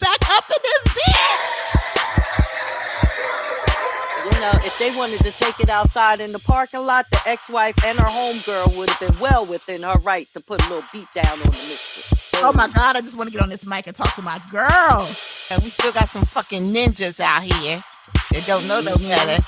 back up in this bitch. You know, if they wanted to take it outside in the parking lot, the ex-wife and her homegirl would have been well within her right to put a little beat down on the mistress. Oh my God, I just want to get on this mic and talk to my girl. And we still got some fucking ninjas out here that don't know no better.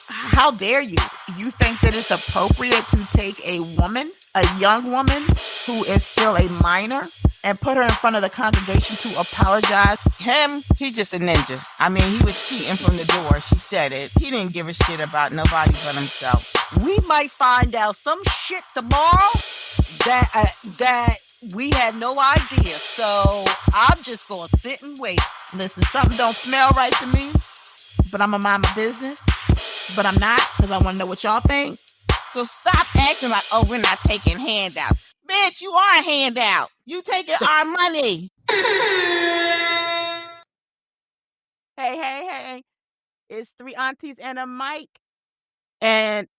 How dare you? You think that it's appropriate to take a woman, a young woman who is still a minor, and put her in front of the congregation to apologize? Him, he's just a ninja. I mean, he was cheating from the door. She said it. He didn't give a shit about nobody but himself. We might find out some shit tomorrow that we had no idea. So I'm just going to sit and wait. Listen, something don't smell right to me, but I'm going to mind my business. But I'm not, because I want to know what y'all think. So stop acting like, oh, we're not taking handouts. Bitch, you are a handout. You taking our money. Hey. It's 3 aunties and a mic. And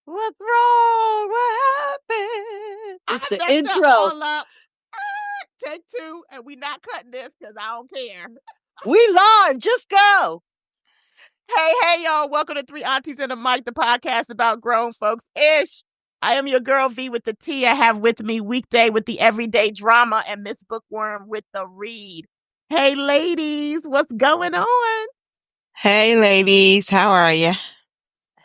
What's wrong? What happened? It's the intro. All up. Take 2, and we not cutting this because I don't care. We live. Just go. Hey, y'all. Welcome to 3 Aunties and a Mic, the podcast about grown folks ish. I am your girl V with the T. I have with me Weekday with the everyday drama and Miss Bookworm with the read. Hey, ladies. What's going on? Hey, ladies. How are you?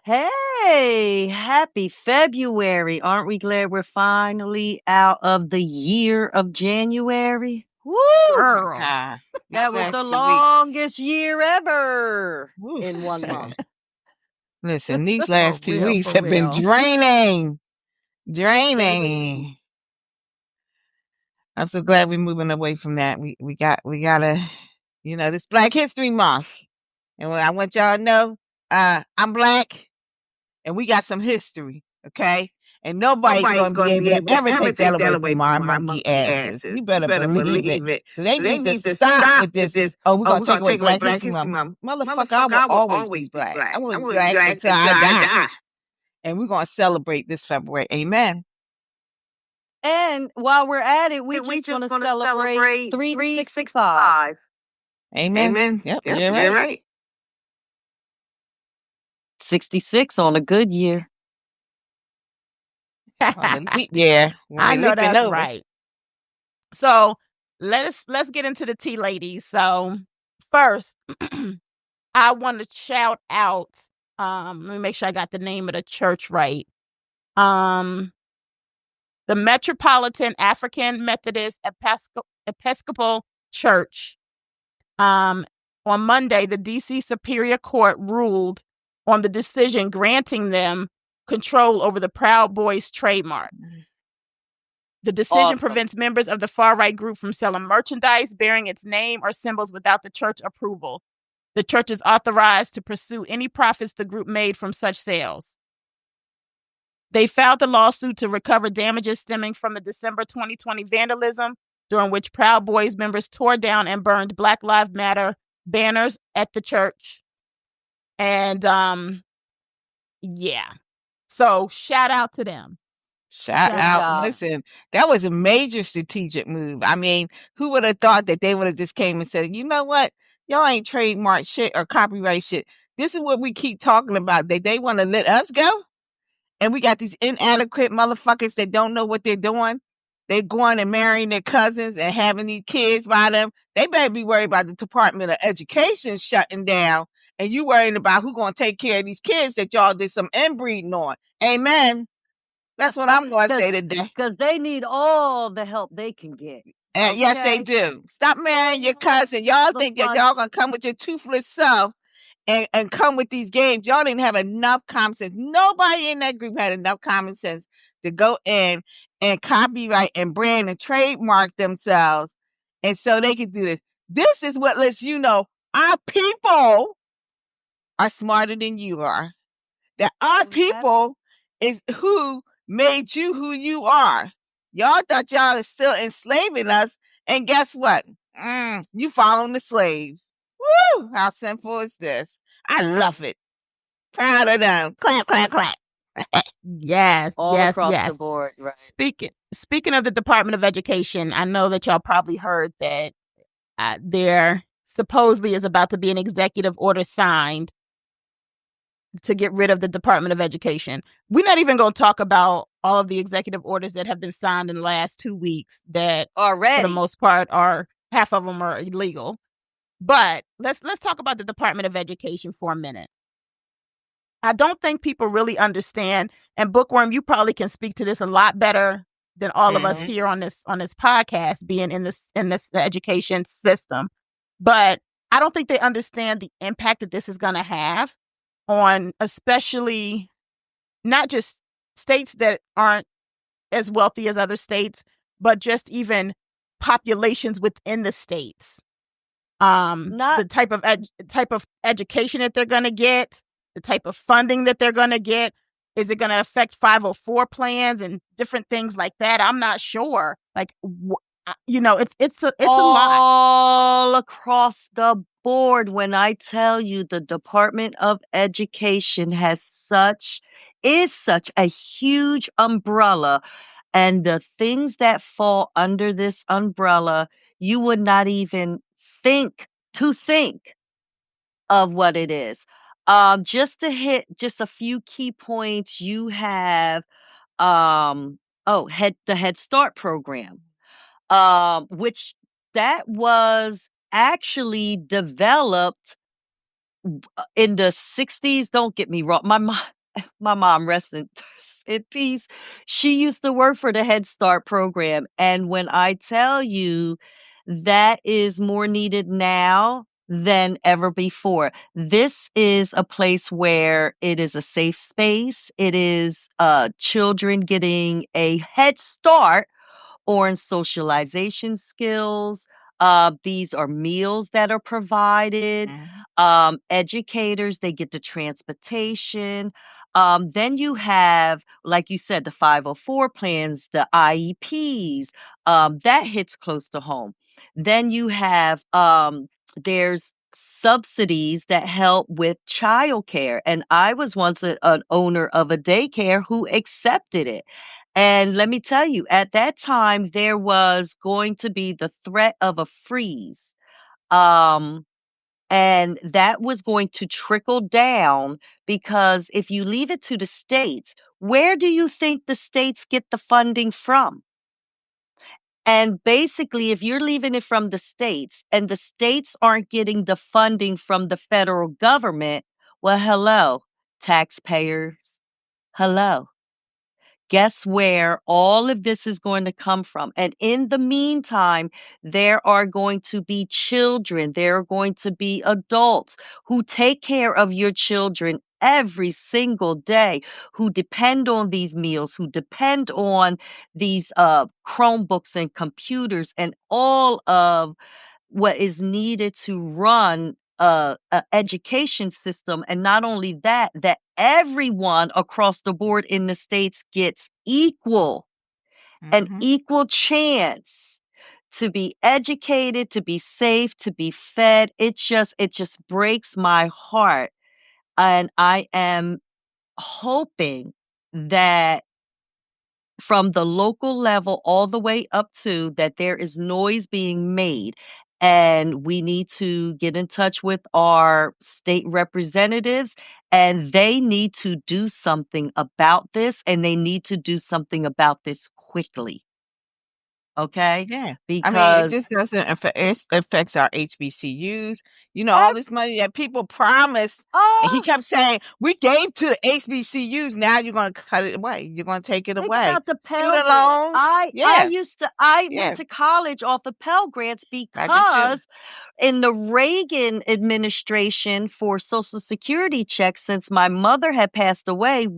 Hey, happy February. Aren't we glad we're finally out of the year of January? Woo! Girl. That was the longest year ever in 1 month. Listen, these last 2 weeks have been draining. I'm so glad we're moving away from that. We gotta, this Black History Month. And I want y'all to know, I'm Black and we got some history, okay? And nobody's going to be able to ever take that away from our monkey asses. You better believe it. So they need to stop with this. Oh, we're going to take away Black History Month. Motherfucker, I will always be Black. I will be Black until I die. And we're going to celebrate this February. Amen. And while we're at it, we just going to celebrate 365. Amen. Yep, you're right. 66 on a good year. Yeah, I know that's right. So let's get into the tea, ladies. So first, I want to shout out. Let me make sure I got the name of the church right. The Metropolitan African Methodist Episcopal Church. On Monday, the D.C. Superior Court ruled on the decision granting them control over the Proud Boys trademark. The decision prevents members of the far-right group from selling merchandise bearing its name or symbols without the church approval. The church is authorized to pursue any profits the group made from such sales. They filed the lawsuit to recover damages stemming from the December 2020 vandalism, during which Proud Boys members tore down and burned Black Lives Matter banners at the church. And, yeah. So shout out to them. Shout out. Listen, that was a major strategic move. I mean, who would have thought that they would have just came and said, you know what? Y'all ain't trademark shit or copyright shit. This is what we keep talking about. That they want to let us go. And we got these inadequate motherfuckers that don't know what they're doing. They're going and marrying their cousins and having these kids by them. They better be worried about the Department of Education shutting down. And you worrying about who's going to take care of these kids that y'all did some inbreeding on. Amen. That's what I'm going to say today. Because they need all the help they can get. And yes, they do. Stop marrying your cousin. Y'all think that y'all going to come with your toothless self and come with these games. Y'all didn't have enough common sense. Nobody in that group had enough common sense to go in and copyright and brand and trademark themselves. And so they can do this. This is what lets you know our people are smarter than you are. That our people is who made you who you are. Y'all thought y'all is still enslaving us. And guess what? You following the slave. Woo! How simple is this? I love it. Proud of them. Clap, clap, clap. Yes, All yes, across yes. the board, right? Speaking speaking of the Department of Education, I know that y'all probably heard that there supposedly is about to be an executive order signed to get rid of the Department of Education. We're not even going to talk about all of the executive orders that have been signed in the last 2 weeks that already, for the most part, half of them are illegal. But let's talk about the Department of Education for a minute. I don't think people really understand, and Bookworm, you probably can speak to this a lot better than all of us here on this podcast, being in this education system. But I don't think they understand the impact that this is going to have on, especially not just states that aren't as wealthy as other states, but just even populations within the states. The type of education that they're going to get, the type of funding that they're going to get. Is it going to affect 504 plans and different things like that? I'm not sure. Like, it's a lot all across the board. When I tell you the Department of Education is such a huge umbrella, and the things that fall under this umbrella, you would not even think of what it is. Just to hit just a few key points, you have the Head Start program, which that was actually developed in the 60s. Don't get me wrong. My mom, rest in peace, she used to work for the Head Start program. And when I tell you that is more needed now than ever before, this is a place where it is a safe space. It is children getting a head start on socialization skills. These are meals that are provided. Educators, they get the transportation. Then you have, like you said, the 504 plans, the IEPs. That hits close to home. Then you have, there's subsidies that help with childcare. And I was once an owner of a daycare who accepted it. And let me tell you, at that time, there was going to be the threat of a freeze. And that was going to trickle down, because if you leave it to the states, where do you think the states get the funding from? And basically, if you're leaving it from the states and the states aren't getting the funding from the federal government, well, hello, taxpayers. Hello. Guess where all of this is going to come from? And in the meantime, there are going to be children, there are going to be adults who take care of your children every single day, who depend on these meals, who depend on these Chromebooks and computers and all of what is needed to run a education system. And not only that, that everyone across the board in the states gets an equal chance to be educated, to be safe, to be fed. It just breaks my heart. And I am hoping that from the local level all the way up to that, there is noise being made. And we need to get in touch with our state representatives, and they need to do something about this, and they need to do something about this quickly. Okay? Yeah. Because I mean, it just doesn't affect, it affects our HBCUs. You know, all this money that people promised. And he kept saying, we gave to the HBCUs. Now you're going to cut it away. You're going to take it think away. about the Pell Student Grants. loans. I Yeah. went to college off of Pell Grants I did too. because in the Reagan administration for Social Security checks, since my mother had passed away,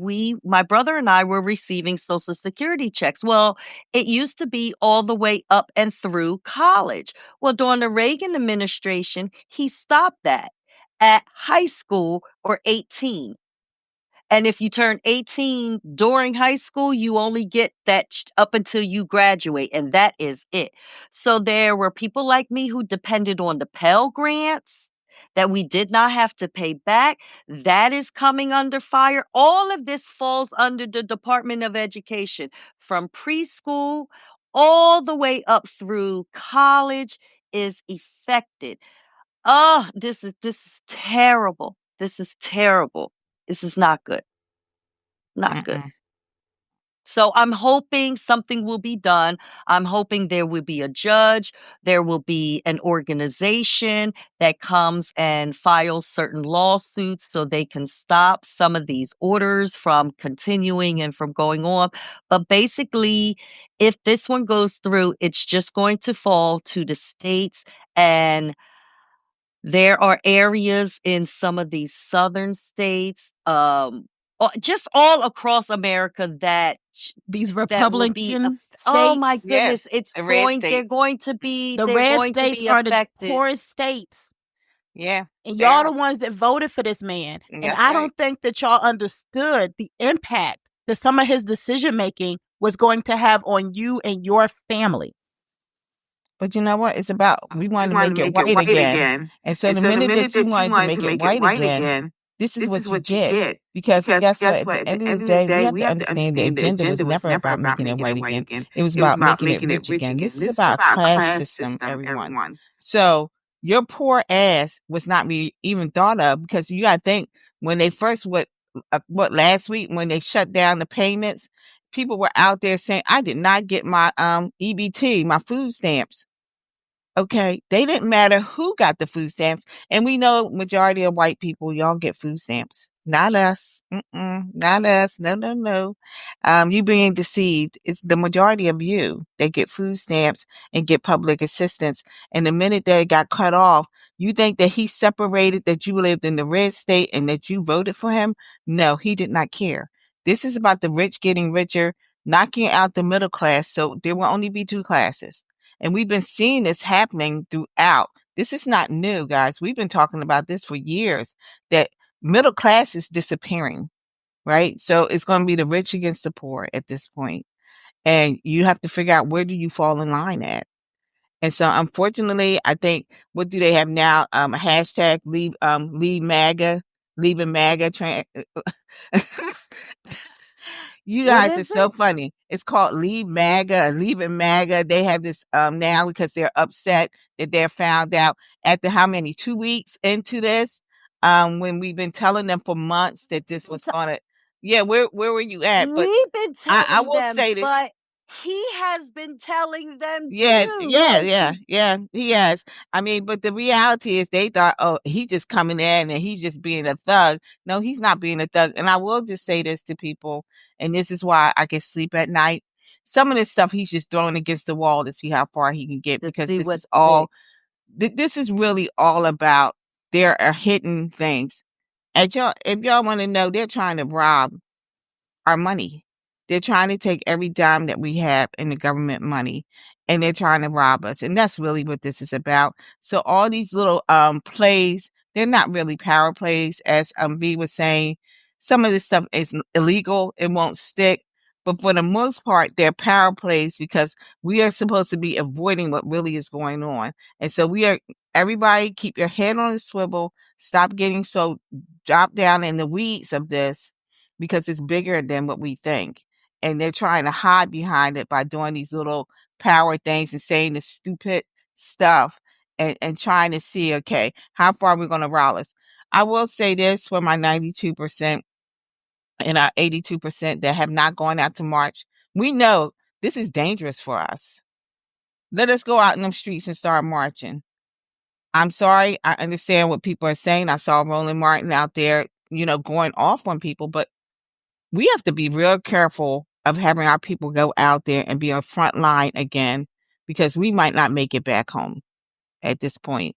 my brother and I were receiving Social Security checks. Well, it used to be all the way up and through college. Well, during the Reagan administration, he stopped that at high school or 18. And if you turn 18 during high school, you only get that up until you graduate, and that is it. So there were people like me who depended on the Pell Grants, that we did not have to pay back. That is coming under fire. All of this falls under the Department of Education, from preschool all the way up through college is affected. Oh, this is terrible. This is terrible. This is not good. Not good. So I'm hoping something will be done. I'm hoping there will be a judge. There will be an organization that comes and files certain lawsuits so they can stop some of these orders from continuing and from going on. But basically, if this one goes through, it's just going to fall to the states. And there are areas in some of these southern states, just all across America that These that will be Republican states. oh my goodness, it's the red going they're states. going to be The they're red going to states be are the affected. poorest states. Yeah. And they y'all are. the ones that voted for this man. And That's I right. don't think that y'all understood the impact that some of his decision making was going to have on you and your family. But you know what? It's about, we want to make it right again. And so the minute that you wanted to make it right again, this is what you get. Because guess what? At the end of the day, we have to understand the agenda was never about making it right again. It was about making it rich again. This is about a class system, everyone. So your poor ass was not even thought of, because you got to think, when they first, last week, when they shut down the payments, people were out there saying, I did not get my EBT, my food stamps. Okay, they didn't matter who got the food stamps. And we know majority of white people, y'all get food stamps. Not us. Not us. No. You being deceived. It's the majority of you that get food stamps and get public assistance. And the minute that it got cut off, you think that he separated that you lived in the red state and that you voted for him? No, he did not care. This is about the rich getting richer, knocking out the middle class. So there will only be two classes. And we've been seeing this happening throughout. This is not new, guys. We've been talking about this for years, that middle class is disappearing, right? So it's going to be the rich against the poor at this point. And you have to figure out, where do you fall in line at? And so unfortunately, I think, what do they have now? A hashtag leave MAGA, leaving MAGA. You guys are so funny. It's called Leave MAGA, Leaving MAGA. They have this now because they're upset that they're found out after how many, 2 weeks into this, when we've been telling them for months that this was gonna. Yeah, where were you at? But We've been telling I will them, say this. but he has been telling them Yeah, too. he has. I mean, but the reality is, they thought, oh, he's just coming in and he's just being a thug. No, he's not being a thug. And I will just say this to people, and this is why I can sleep at night. Some of this stuff he's just throwing against the wall to see how far he can get, because this is all, this is really all about, there are hidden things. And if y'all want to know, they're trying to rob our money. They're trying to take every dime that we have in the government money, and they're trying to rob us. And that's really what this is about. So all these little plays, they're not really power plays, as V was saying. Some of this stuff is illegal. It won't stick. But for the most part, they're power plays, because we are supposed to be avoiding what really is going on. And so everybody keep your head on a swivel. Stop getting so dropped down in the weeds of this, because it's bigger than what we think. And they're trying to hide behind it by doing these little power things and saying the stupid stuff, and trying to see, okay, how far are we going to roll us? I will say this for my 92% and our 82% that have not gone out to march. We know this is dangerous for us. Let us go out in them streets and start marching. I'm sorry. I understand what people are saying. I saw Roland Martin out there, going off on people, but we have to be real careful of having our people go out there and be on front line again, because we might not make it back home at this point.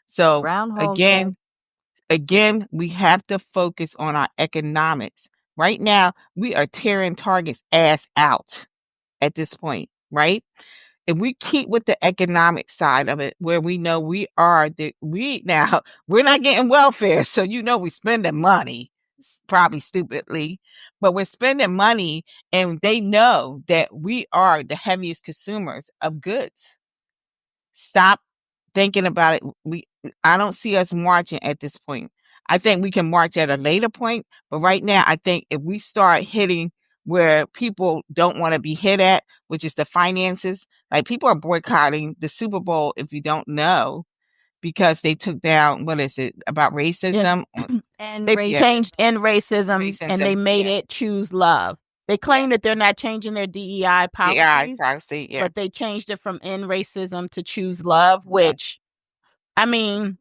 So again, we have to focus on our economics. Right now, we are tearing Target's ass out at this point, right? If we keep with the economic side of it, where we know we're not getting welfare. So, we're spending money, probably stupidly, but we're spending money, and they know that we are the heaviest consumers of goods. Stop thinking about it. I don't see us marching at this point. I think we can march at a later point, but right now, I think if we start hitting where people don't want to be hit at, which is the finances, like people are boycotting the Super Bowl, if you don't know, because they took down, what is it, about racism? And They racism. changed end racism, and they made it choose love. They claim that they're not changing their DEI policies, but they changed it from end racism to choose love, which, I mean,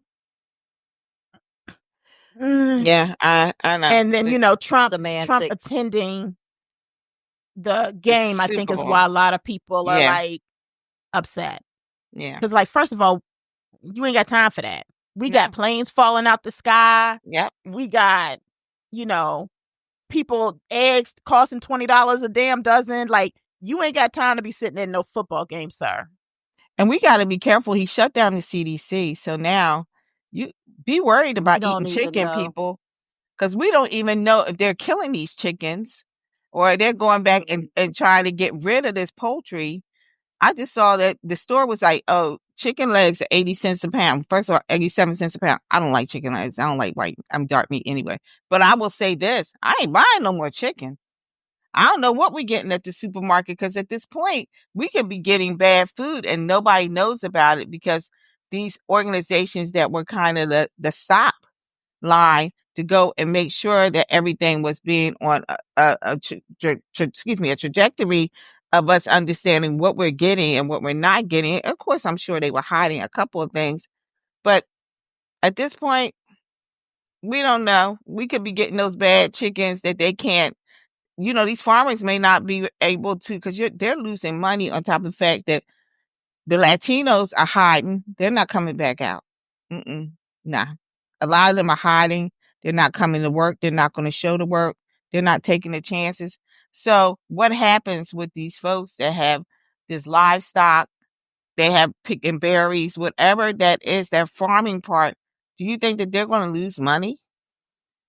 I know. And then, Trump semantics. attending the game, I think, is why a lot of people are like upset. Yeah. Because, like, first of all, you ain't got time for that. We got planes falling out the sky. Yep. We got, people, eggs costing $20 a damn dozen. Like, you ain't got time to be sitting in no football game, sir. And we got to be careful. He shut down the CDC. So now you be worried about eating chicken, people, because we don't even know if they're killing these chickens or they're going back and trying to get rid of this poultry. I just saw that the store was like, oh, chicken legs are 80 cents a pound. First of all, 87 cents a pound. I don't like chicken legs. I don't like white. I'm dark meat anyway. But I will say this. I ain't buying no more chicken. I don't know what we're getting at the supermarket, because at this point, we could be getting bad food and nobody knows about it, because these organizations that were kind of the stop line to go and make sure that everything was being on a trajectory of us understanding what we're getting and what we're not getting. Of course, I'm sure they were hiding a couple of things, but at this point, we don't know. We could be getting those bad chickens that they can't, these farmers may not be able to, because they're losing money, on top of the fact that the Latinos are hiding. They're not coming back out. Nah. A lot of them are hiding. They're not coming to work. They're not going to show the work. They're not taking the chances. So what happens with these folks that have this livestock, they have picking berries, whatever that is, that farming part, do you think that they're going to lose money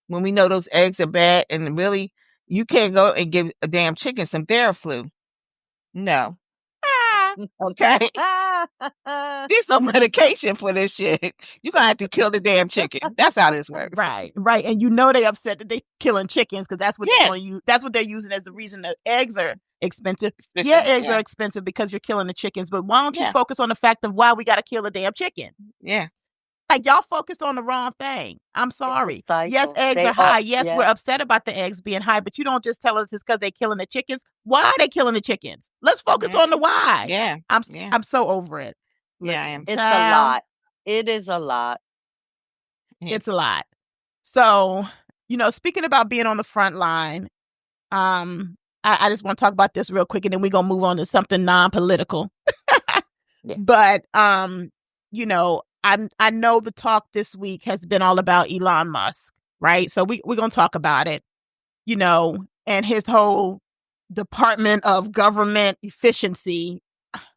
when we know those eggs are bad and really you can't go and give a damn chicken some Theraflu? No. Okay. There's no medication for this shit. You're going to have to kill the damn chicken. That's how this works. Right. And they upset that they killing chickens, because that's what they're going to use. That's what they're using as the reason that eggs are expensive. Eggs are expensive because you're killing the chickens. But why don't you focus on the fact of why we got to kill the damn chicken? Yeah. Like, y'all focused on the wrong thing. I'm sorry. Yes, eggs are high. Yes, we're upset about the eggs being high, but you don't just tell us it's because they're killing the chickens. Why are they killing the chickens? Let's focus on the why. Yeah. I'm so over it. Yeah, I am. It's a lot. It is a lot. It's a lot. So, speaking about being on the front line, I just want to talk about this real quick, and then we're going to move on to something non-political. But, I know the talk this week has been all about Elon Musk, right? So we're going to talk about it, and his whole Department of Government Efficiency.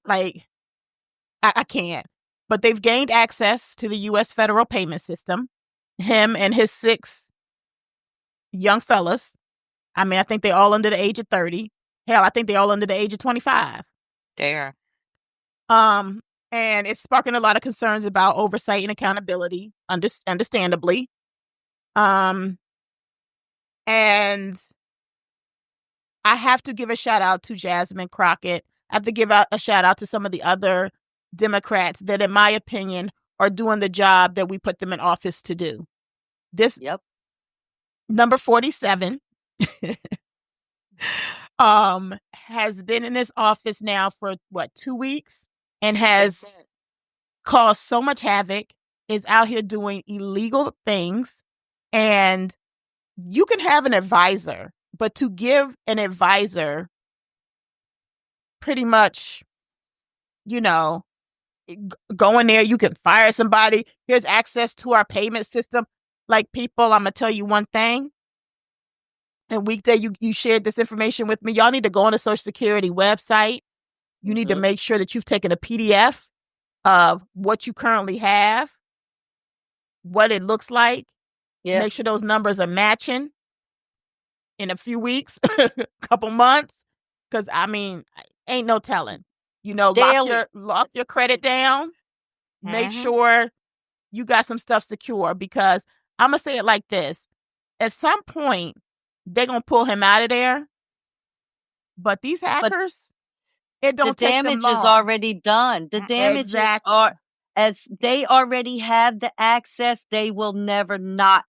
Like, I can't. But they've gained access to the U.S. federal payment system, him and his 6 young fellas. I mean, I think they're all under the age of 30. Hell, I think they're all under the age of 25. They are. And it's sparking a lot of concerns about oversight and accountability, understandably. And I have to give a shout out to Jasmine Crockett. I have to give out a shout out to some of the other Democrats that, in my opinion, are doing the job that we put them in office to do. This number 47 has been in this office now for 2 weeks, and has caused so much havoc, is out here doing illegal things. And you can have an advisor, but to give an advisor pretty much, go in there, you can fire somebody, here's access to our payment system. Like, people, I'm going to tell you one thing. And Weekday, you shared this information with me. Y'all need to go on the Social Security website. You need to make sure that you've taken a PDF of what you currently have, what it looks like. Yeah. Make sure those numbers are matching in a few weeks, couple months. Because, I mean, ain't no telling. Lock your credit down. Make sure you got some stuff secure, because I'm going to say it like this. At some point, they're going to pull him out of there. But these hackers, it The don't take them damage is long. already done. The damages Exactly. are, as they already have the access, they will never not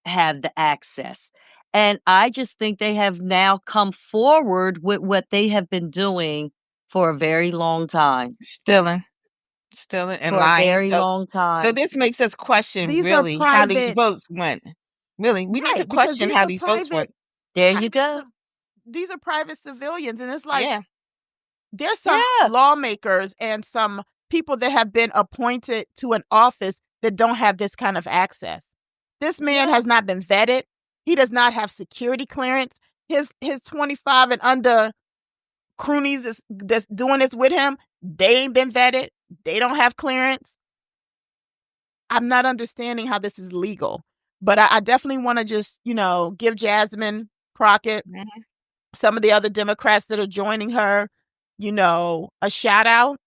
have the access. And I just think they have now come forward with what they have been doing for a very long time. Stealing and For a lying. very long So time. this makes us question These are really how these private, votes went. Really, we need to right? Because question these how are these votes went. private, There you private, go. these are private civilians, and it's like Yeah, there's some Yeah. lawmakers and some people that have been appointed to an office that don't have this kind of access. This man Yeah. has not been vetted. He does not have security clearance. His 25 and under croonies that's doing this with him, they ain't been vetted. They don't have clearance. I'm not understanding how this is legal. But I definitely want to just, give Jasmine Crockett, Mhm. some of the other Democrats that are joining her, a shout out.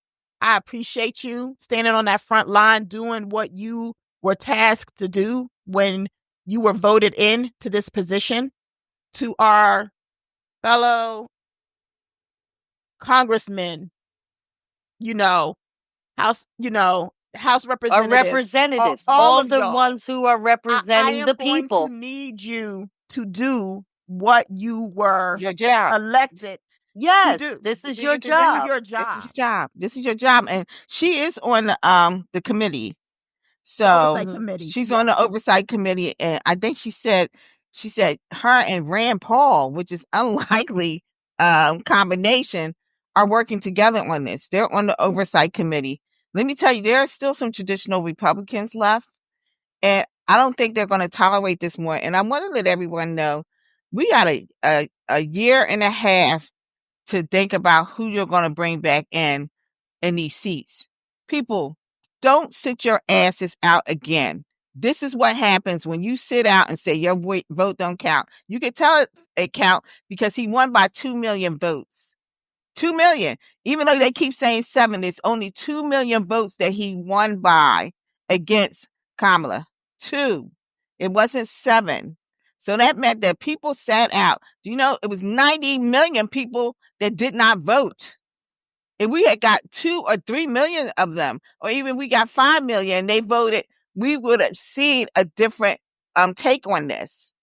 I appreciate you standing on that front line, doing what you were tasked to do when you were voted in to this position. To our fellow congressmen, House, House Or representatives, representatives. all All of the y'all. ones who are I representing am the going people. to need you to do what you were Your job. elected Yes, do. this is Do your your Do job. your This is job. your job. This is your job, and she is on the committee. So Oversight committee. she's Yeah. on the oversight committee, and I think she said her and Rand Paul, which is unlikely combination, are working together on this. They're on the oversight committee. Let me tell you, there are still some traditional Republicans left, and I don't think they're going to tolerate this more. And I want to let everyone know we got a year and a half to think about who you're going to bring back in these seats. People, don't sit your asses out again. This is what happens when you sit out and say your vote don't count. You can tell it count because he won by 2 million votes. 2 million. Even though they keep saying 7, it's only 2 million votes that he won by against Kamala. 2. It wasn't 7. So that meant that people sat out. Do you know it was 90 million people that did not vote? If we had got 2 or 3 million of them, or even we got 5 million, they voted, we would have seen a different take on this.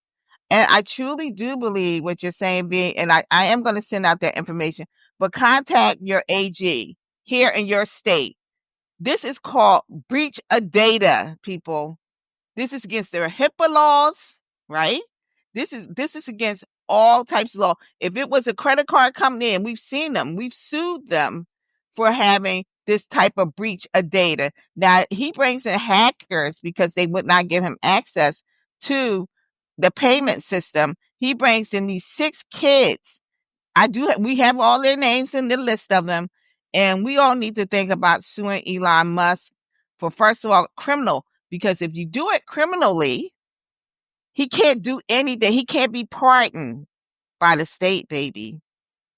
And I truly do believe what you're saying, V, and I am going to send out that information, but contact your AG here in your state. This is called breach of data, people. This is against their HIPAA laws, right? This is against all types of law. If it was a credit card company, and we've seen them, we've sued them for having this type of breach of data. Now, he brings in hackers because they would not give him access to the payment system. He brings in these 6 kids. We have all their names in the list of them. And we all need to think about suing Elon Musk for, first of all, criminal. Because if you do it criminally, he can't do anything. He can't be pardoned by the state, baby.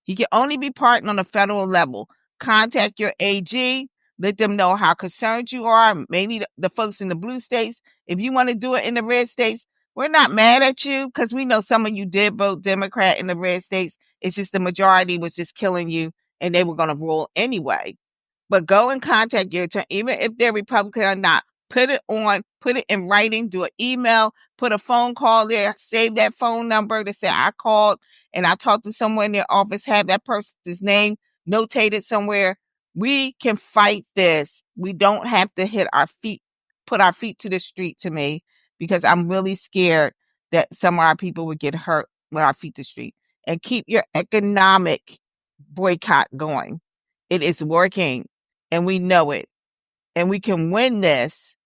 He can only be pardoned on a federal level. Contact your AG. Let them know how concerned you are. Maybe the folks in the blue states. If you want to do it in the red states, we're not mad at you because we know some of you did vote Democrat in the red states. It's just the majority was just killing you and they were going to rule anyway. But go and contact your attorney, even if they're Republican or not. Put it in writing, do an email, put a phone call there, save that phone number to say I called and I talked to someone in their office, have that person's name notated somewhere. We can fight this. We don't have to put our feet to the street, to me, because I'm really scared that some of our people would get hurt with our feet to the street. And keep your economic boycott going. It is working. And we know it, and we can win this.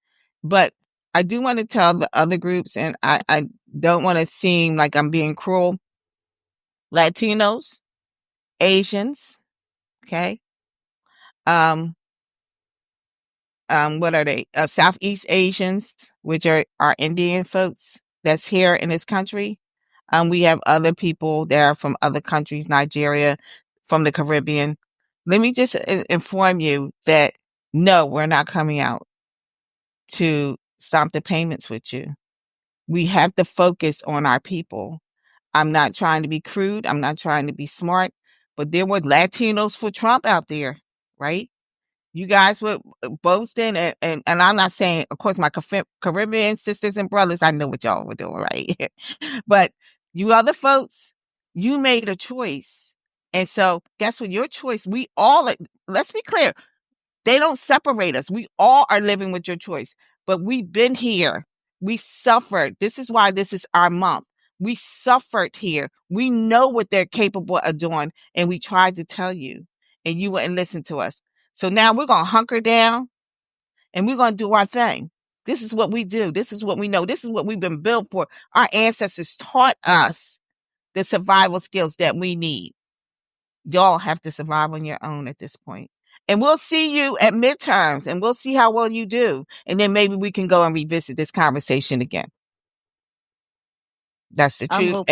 But I do want to tell the other groups, and I don't want to seem like I'm being cruel. Latinos, Asians, okay? What are they? Southeast Asians, which are our Indian folks that's here in this country. We have other people that are from other countries, Nigeria, from the Caribbean. Let me just inform you that no, we're not coming out to stop the payments with you. We have to focus on our people. I'm not trying to be crude. I'm not trying to be smart, but there were Latinos for Trump out there, right? You guys were boasting, and I'm not saying, of course, my Caribbean sisters and brothers, I know what y'all were doing, right? But you other folks, you made a choice. And so guess what? Your choice, we all, let's be clear, they don't separate us. We all are living with your choice, but we've been here. We suffered. This is why this is our month. We suffered here. We know what they're capable of doing, and we tried to tell you, and you wouldn't listen to us. So now we're going to hunker down, and we're going to do our thing. This is what we do. This is what we know. This is what we've been built for. Our ancestors taught us the survival skills that we need. Y'all have to survive on your own at this point. And we'll see you at midterms, and we'll see how well you do. And then maybe we can go and revisit this conversation again. That's the truth.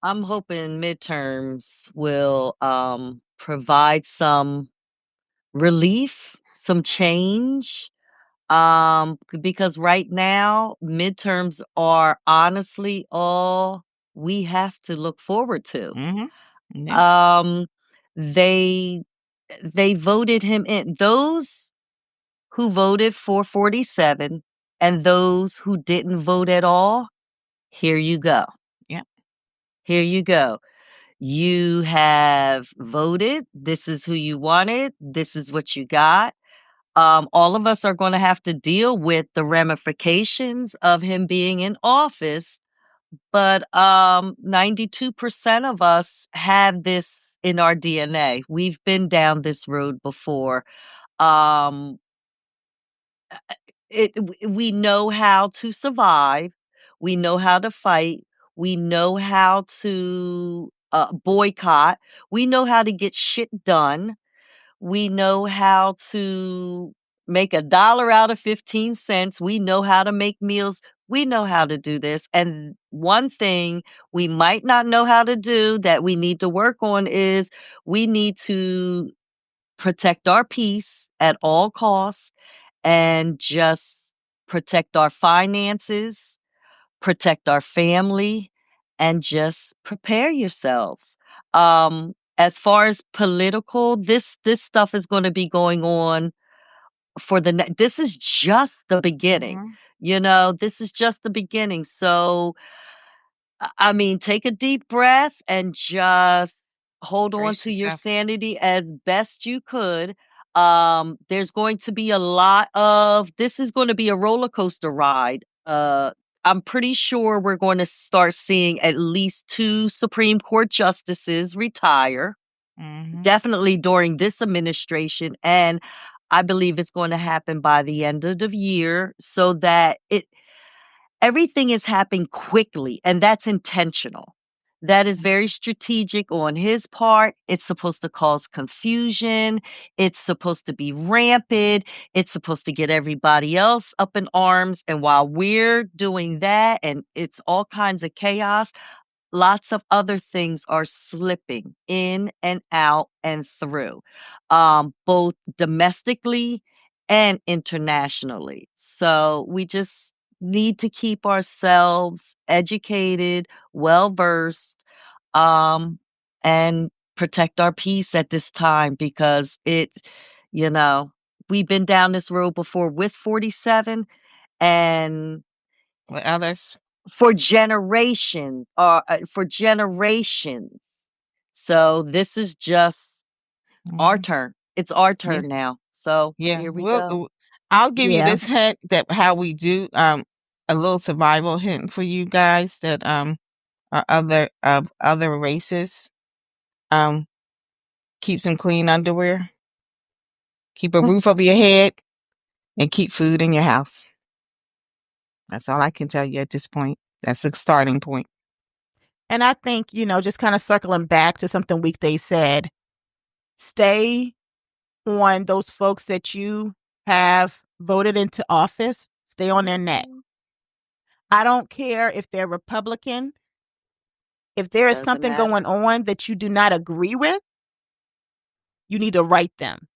I'm hoping midterms will provide some relief, some change. Because right now midterms are honestly all we have to look forward to. Mm-hmm. Yeah. They voted him in. Those who voted for 47 and those who didn't vote at all, here you go. Yeah. Here you go. You have voted. This is who you wanted. This is what you got. All of us are going to have to deal with the ramifications of him being in office. But 92% of us have this in our DNA. We've been down this road before. We know how to survive. We know how to fight. We know how to boycott. We know how to get shit done. We know how to make $1 out of 15 cents. We know how to make meals. We know how to do this. And one thing we might not know how to do that we need to work on is we need to protect our peace at all costs and just protect our finances, protect our family, and just prepare yourselves. As far as political, this stuff is going to be going on for this is just the beginning. Mm-hmm. You know, this is just the beginning. So, I mean, take a deep breath and just hold on Brace to your yourself. sanity as best you could. There's going to be this is going to be a roller coaster ride. I'm pretty sure we're going to start seeing at least 2 Supreme Court justices retire, Mm-hmm. definitely during this administration. And I believe it's going to happen by the end of the year so that everything is happening quickly, and that's intentional. That is very strategic on his part. It's supposed to cause confusion. It's supposed to be rampant. It's supposed to get everybody else up in arms. And while we're doing that and it's all kinds of chaos, lots of other things are slipping in and out and through, both domestically and internationally. So we just need to keep ourselves educated, well versed, and protect our peace at this time because you know, we've been down this road before with 47 and With others. for generations for generations. So this is just our Mm-hmm. turn. It's our Yeah. turn now. So Yeah. here we go. I'll give you Yeah. this hint that how we do a little survival hint for you guys that are other races. Keep some clean underwear, keep a roof over your head, and keep food in your house. That's all I can tell you at this point. That's a starting point. And I think, just kind of circling back to something Weekday said, stay on those folks that you have voted into office, stay on their neck. I don't care if they're Republican. If there is Doesn't something matter. going on that you do not agree with, you need to write them.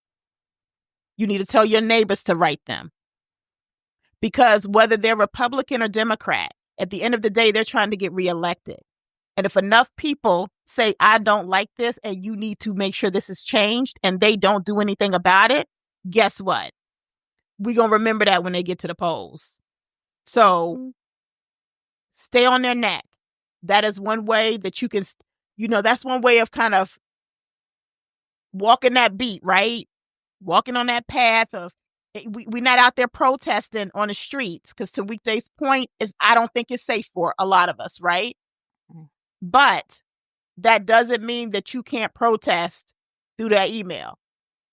You need to tell your neighbors to write them. because whether they're Republican or Democrat, at the end of the day, they're trying to get reelected. And if enough people say, I don't like this and you need to make sure this is changed, and they don't do anything about it, guess what? We're going to remember that when they get to the polls. So stay on their neck. That is one way that you can, that's one way of kind of walking that beat, right? Walking on that path of, we're not out there protesting on the streets, because to Weekday's point is, I don't think it's safe for a lot of us, right? But that doesn't mean that you can't protest through that email,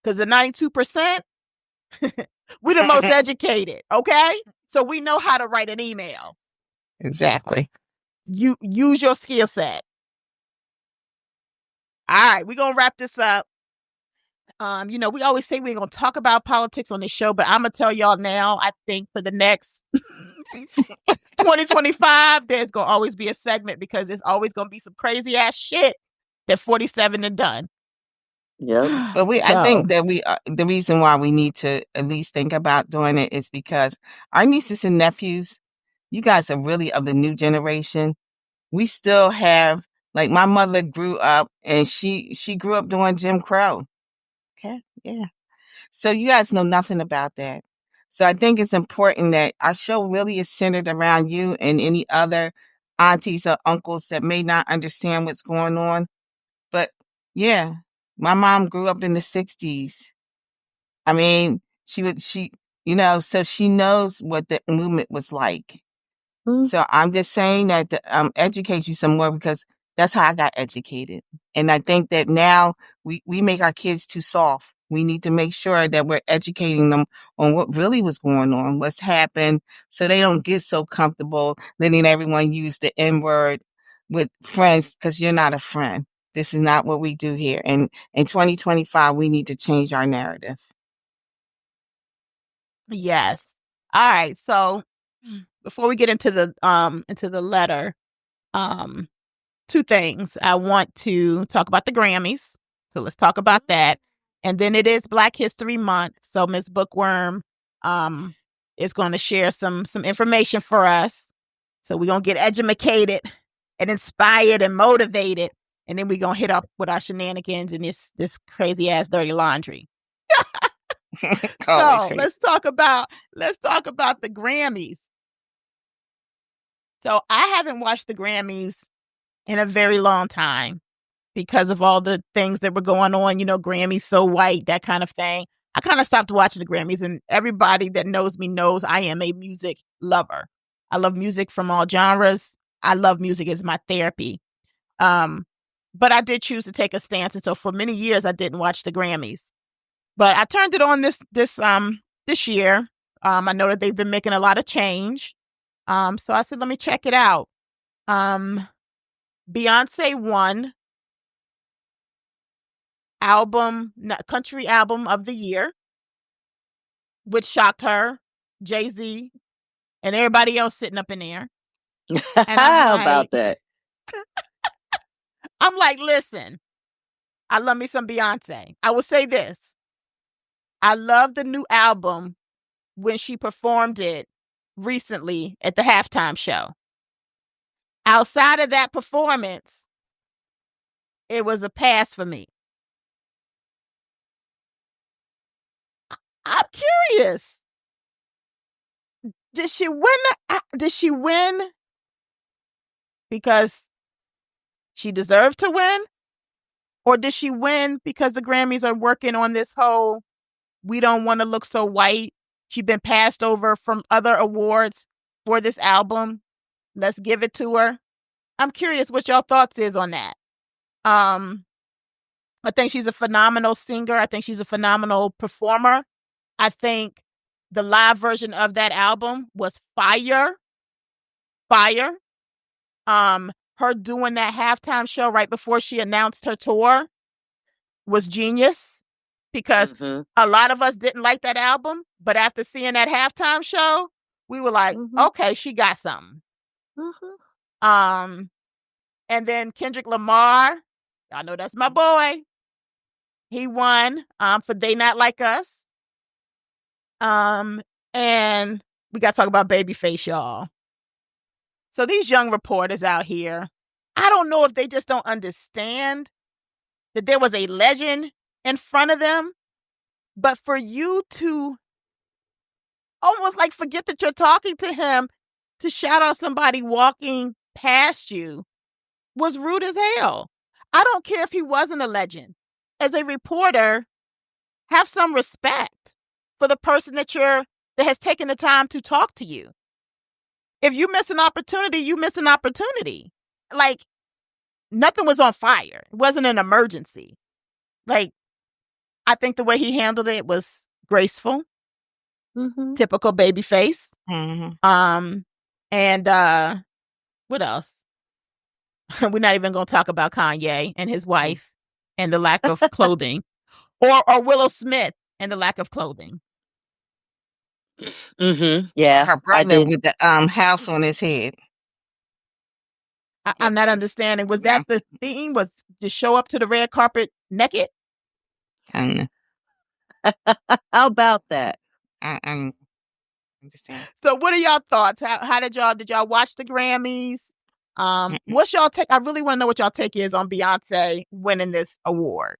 because the 92%, we're the most educated, okay? So we know how to write an email. Exactly. You use your skill set. All right, we're going to wrap this up. We always say we ain't going to talk about politics on this show, but I'm going to tell y'all now, I think for the next 2025, there's going to always be a segment, because there's always going to be some crazy ass shit that 47 and done. Yeah. But I think that the reason why we need to at least think about doing it is because our nieces and nephews, you guys are really of the new generation. We still have, like, my mother grew up and she grew up doing Jim Crow. Okay. Yeah. So you guys know nothing about that. So I think it's important that our show really is centered around you and any other aunties or uncles that may not understand what's going on. But yeah, my mom grew up in the 60s. I mean, so she knows what the movement was like. So I'm just saying that to educate you some more, because that's how I got educated. And I think that now we make our kids too soft. We need to make sure that we're educating them on what really was going on, what's happened, so they don't get so comfortable letting everyone use the N-word with friends, because you're not a friend. This is not what we do here. And in 2025, we need to change our narrative. Yes. All right. So before we get into the letter, two things. I want to talk about the Grammys. So let's talk about that. And then it is Black History Month. So Ms. Bookworm is going to share some information for us. So we're going to get educated and inspired and motivated. And then we're going to hit up with our shenanigans and this crazy ass dirty laundry. So let's talk about the Grammys. So I haven't watched the Grammys in a very long time because of all the things that were going on, Grammys so white, that kind of thing. I kind of stopped watching the Grammys, and everybody that knows me knows I am a music lover. I love music from all genres. I love music as my therapy. But I did choose to take a stance, and so for many years I didn't watch the Grammys. But I turned it on this year. I know that they've been making a lot of change. So I said, let me check it out. Beyonce won country album of the year, which shocked her, Jay-Z, and everybody else sitting up in there. And How about that? I'm like, listen, I love me some Beyonce. I will say this. I love the new album when she performed it recently at the halftime show. Outside of that performance, it was a pass for me. I'm curious. Did she win because she deserved to win? Or did she win because the Grammys are working on this whole, we don't want to look so white? She's been passed over from other awards for this album. Let's give it to her. I'm curious what your thoughts is on that. I think she's a phenomenal singer. I think she's a phenomenal performer. I think the live version of that album was fire. Fire. Her doing that halftime show right before she announced her tour was genius, because a lot of us didn't like that album, but after seeing that halftime show, we were like, okay, she got something. And then Kendrick Lamar, y'all know that's my boy. He won for They Not Like Us. And we got to talk about Babyface, y'all. So these young reporters out here, I don't know if they just don't understand that there was a legend in front of them, but for you to almost like forget that you're talking to him to shout out somebody walking past you was rude as hell. I don't care if he wasn't a legend. As a reporter, have some respect for the person that has taken the time to talk to you. If you miss an opportunity, you miss an opportunity. Like, nothing was on fire. It wasn't an emergency. Like, I think the way he handled it was graceful. Typical Babyface. And what else? We're not even going to talk about Kanye and his wife and the lack of clothing, or Willow Smith and the lack of clothing. Yeah, her brother with the house on his head. I'm not understanding. Was that the theme? Was to show up to the red carpet naked? I don't know. How about that? I don't understand. So what are y'all thoughts? How did y'all watch the Grammys? What's y'all take? I really want to know what y'all take is on Beyonce winning this award.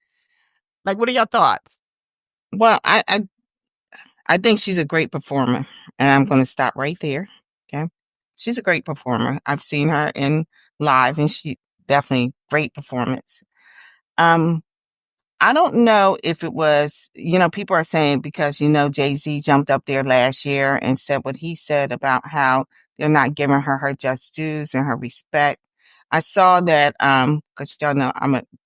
Like, what are your thoughts? Well, I think she's a great performer, and I'm going to stop right there. Okay, she's a great performer. I've seen her in live, and she definitely great performance. I don't know if it was, people are saying because, Jay-Z jumped up there last year and said what he said about how they're not giving her just dues and her respect. I saw that, cause y'all know,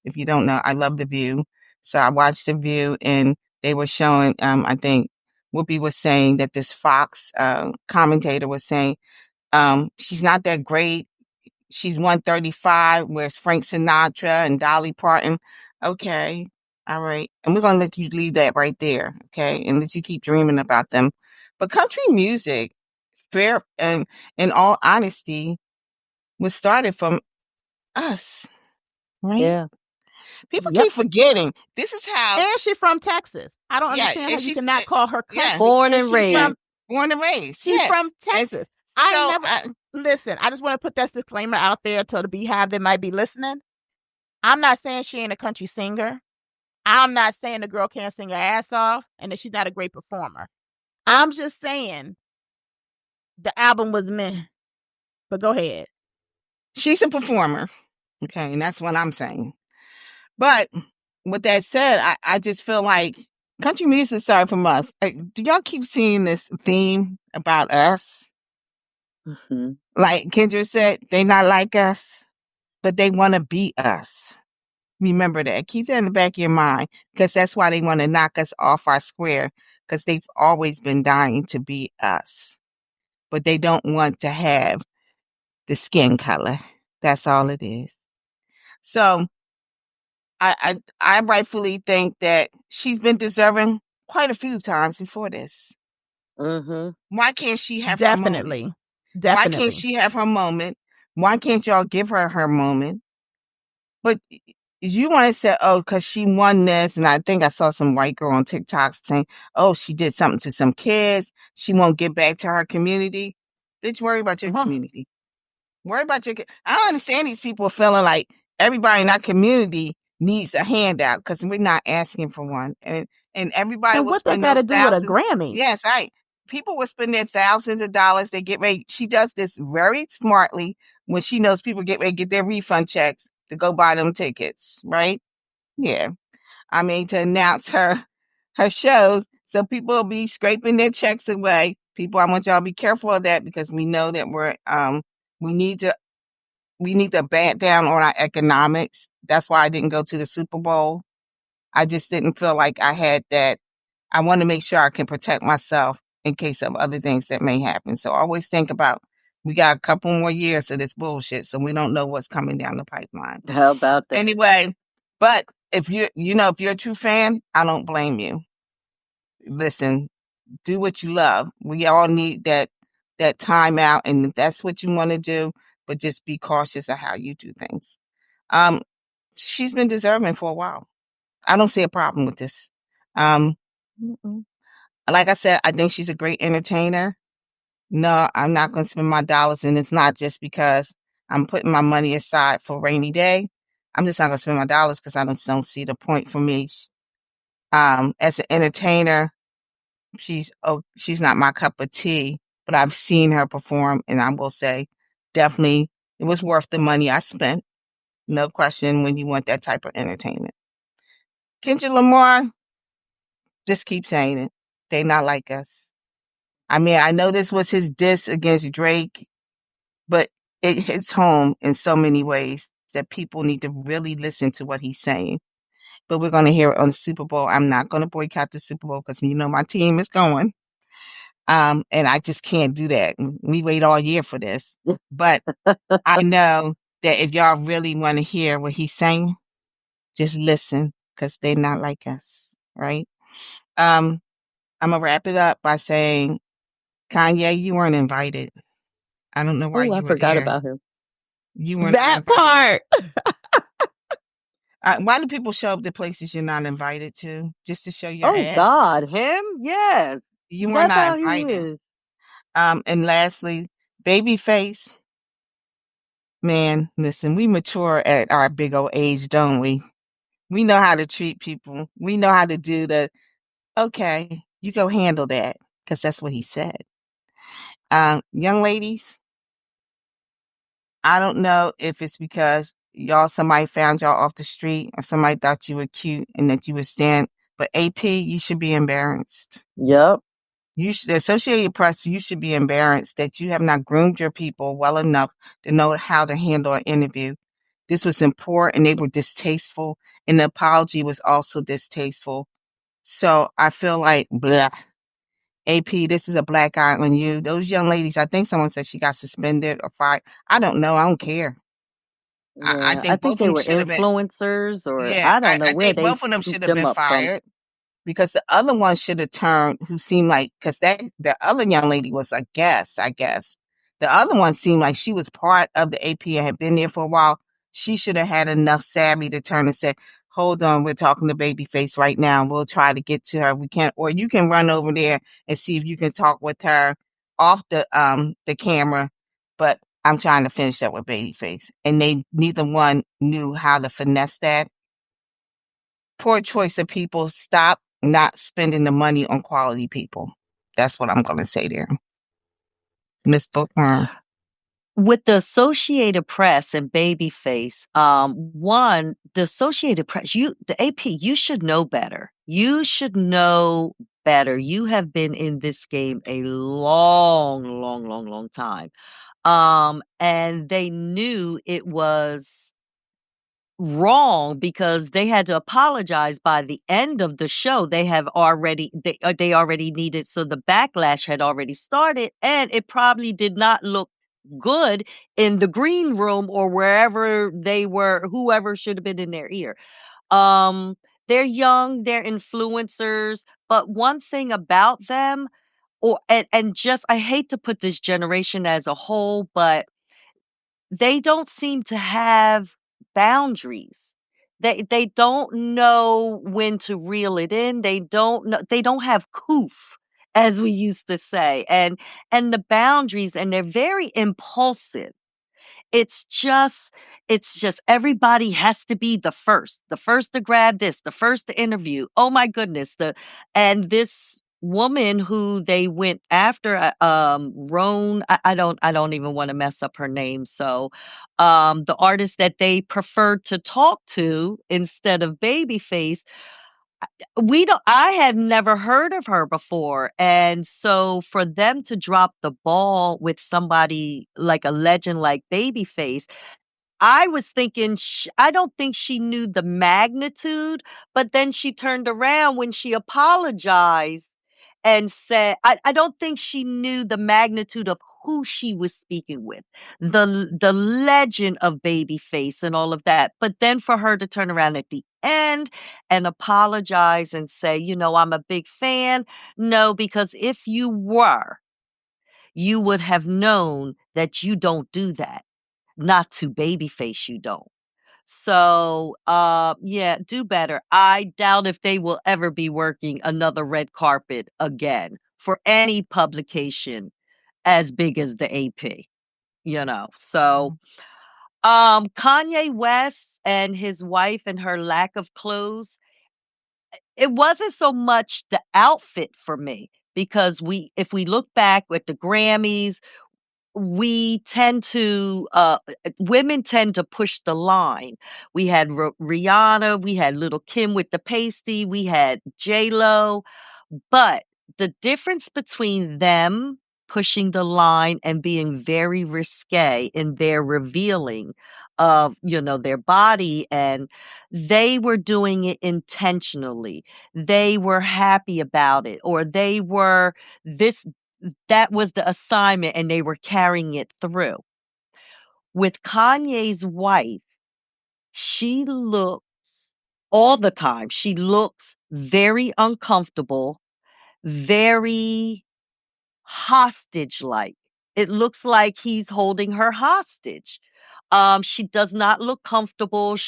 if you don't know, I love The View. So I watched The View and they were showing, I think Whoopi was saying that this Fox, commentator was saying, she's not that great. She's 135, whereas Frank Sinatra and Dolly Parton. Okay. All right. And we're going to let you leave that right there. Okay. And let you keep dreaming about them. But country music, fair and in all honesty, was started from us. Right? Yeah. People keep forgetting. This is how. And she's from Texas. I don't understand how you cannot call her country. Yeah. Born and raised. Born and raised. She's from Texas. Listen, I just want to put that disclaimer out there to the Beehive that might be listening. I'm not saying she ain't a country singer. I'm not saying the girl can't sing her ass off and that she's not a great performer. I'm just saying the album was meh. But go ahead. She's a performer. Okay, and that's what I'm saying. But with that said, I just feel like country music started from us. Do y'all keep seeing this theme about us? Like Kendra said, they not like us, but they want to be us. Remember that. Keep that in the back of your mind, because that's why they want to knock us off our square, because they've always been dying to be us. But they don't want to have the skin color. That's all it is. So I rightfully think that she's been deserving quite a few times before this. Why can't she have her moment? Definitely. Why can't she have her moment? Why can't y'all give her moment? But you want to say, oh, because she won this, and I think I saw some white girl on TikTok saying, oh, she did something to some kids. She won't give back to her community. Bitch, worry about your community. Worry about your. I don't understand these people feeling like everybody in our community needs a handout because we're not asking for one, and everybody will spend those thousands. What they got to do with a Grammy? Yes, right. People will spend their thousands of dollars. They get ready. She does this very smartly when she knows people get ready to get their refund checks to go buy them tickets, right? Yeah. I mean, to announce her shows, so people will be scraping their checks away. People, I want y'all to be careful of that, because we know that we need to back down on our economics. That's why I didn't go to the Super Bowl. I just didn't feel like I had that. I want to make sure I can protect myself in case of other things that may happen. So always think about, we got a couple more years of this bullshit, so we don't know what's coming down the pipeline. How about that? Anyway, but if you're a true fan, I don't blame you. Listen, do what you love. We all need that time out, and if that's what you want to do, but just be cautious of how you do things. She's been deserving for a while. I don't see a problem with this. Like I said, I think she's a great entertainer. no, I'm not going to spend my dollars, and it's not just because I'm putting my money aside for rainy day. I'm just not going to spend my dollars because I just don't see the point for me. As an entertainer, she's not my cup of tea, but I've seen her perform, and I will say, definitely, it was worth the money I spent. No question when you want that type of entertainment. Kendrick Lamar, just keep saying it. They not like us. I mean, I know this was his diss against Drake, but it hits home in so many ways that people need to really listen to what he's saying. But we're going to hear it on the Super Bowl. I'm not going to boycott the Super Bowl because my team is going. And I just can't do that. We wait all year for this. But I know that if y'all really want to hear what he's saying, just listen because they're not like us, right? I'm going to wrap it up by saying, Kanye, you weren't invited. I don't know why I you were forgot there. about him. You weren't That invited. part. Why do people show up to places you're not invited to? Just to show your Oh ass? God, him? Yes. You were That's not how he invited. is. And lastly, Babyface. Man, listen, we mature at our big old age, don't we? We know how to treat people. We know how to do okay, you go handle that, because that's what he said. Young ladies, I don't know if it's because somebody found y'all off the street or somebody thought you were cute and that you would stand, but AP, you should be embarrassed. Yep. The Associated Press, you should be embarrassed that you have not groomed your people well enough to know how to handle an interview. This was important and they were distasteful, and the apology was also distasteful. So I feel like, blah. AP, this is a black eye on you. Those young ladies, I think someone said she got suspended or fired. I don't know. I don't care. I Yeah. I think think both of they them were should have been, influencers, or yeah, I don't know I where think they both of them should scooped have them been up from. fired. Because the other one should have turned, who seemed like, because the other young lady was a guest, I guess. The other one seemed like she was part of the AP and had been there for a while. She should have had enough savvy to turn and say, hold on, we're talking to Babyface right now. We'll try to get to her. We can't, or you can run over there and see if you can talk with her off the camera. But I'm trying to finish up with Babyface. And neither one knew how to finesse that. Poor choice of people. Stop not spending the money on quality people. That's what I'm going to say there. Miss Bookworm. With the Associated Press and Babyface, the Associated Press, the AP, you should know better. You should know better. You have been in this game a long, long, long, long time. And they knew it was wrong because they had to apologize by the end of the show. They already needed, so the backlash had already started, and it probably did not look good in the green room or wherever they were, whoever should have been in their ear. They're young, they're influencers, but one thing about them, and just, I hate to put this generation as a whole, but they don't seem to have boundaries. They don't know when to reel it in. They don't have coof, as we used to say, and the boundaries, and they're very impulsive. It's just everybody has to be the first to grab this, the first to interview. Oh my goodness, and this woman who they went after, Roan, I don't even want to mess up her name. So, the artist that they preferred to talk to instead of Babyface, we don't I had never heard of her before. And so for them to drop the ball with somebody like a legend like Babyface, I was thinking, I don't think she knew the magnitude, but then she turned around when she apologized and said, I don't think she knew the magnitude of who she was speaking with, the legend of Babyface and all of that. But then for her to turn around at the end and apologize and say, I'm a big fan. No, because if you were, you would have known that you don't do that. Not to Babyface, you don't. So, yeah, do better. I doubt if they will ever be working another red carpet again for any publication as big as the AP, So Kanye West and his wife and her lack of clothes, it wasn't so much the outfit for me, because if we look back at the Grammys, we tend to women tend to push the line. We had Rihanna, we had Little Kim with the pasty, we had J-Lo, but the difference between them pushing the line and being very risque in their revealing of, their body, and they were doing it intentionally. They were happy about it, or that was the assignment and they were carrying it through. With Kanye's wife, she looks all the time, she looks very uncomfortable, very hostage-like. It looks like he's holding her hostage. She does not look comfortable.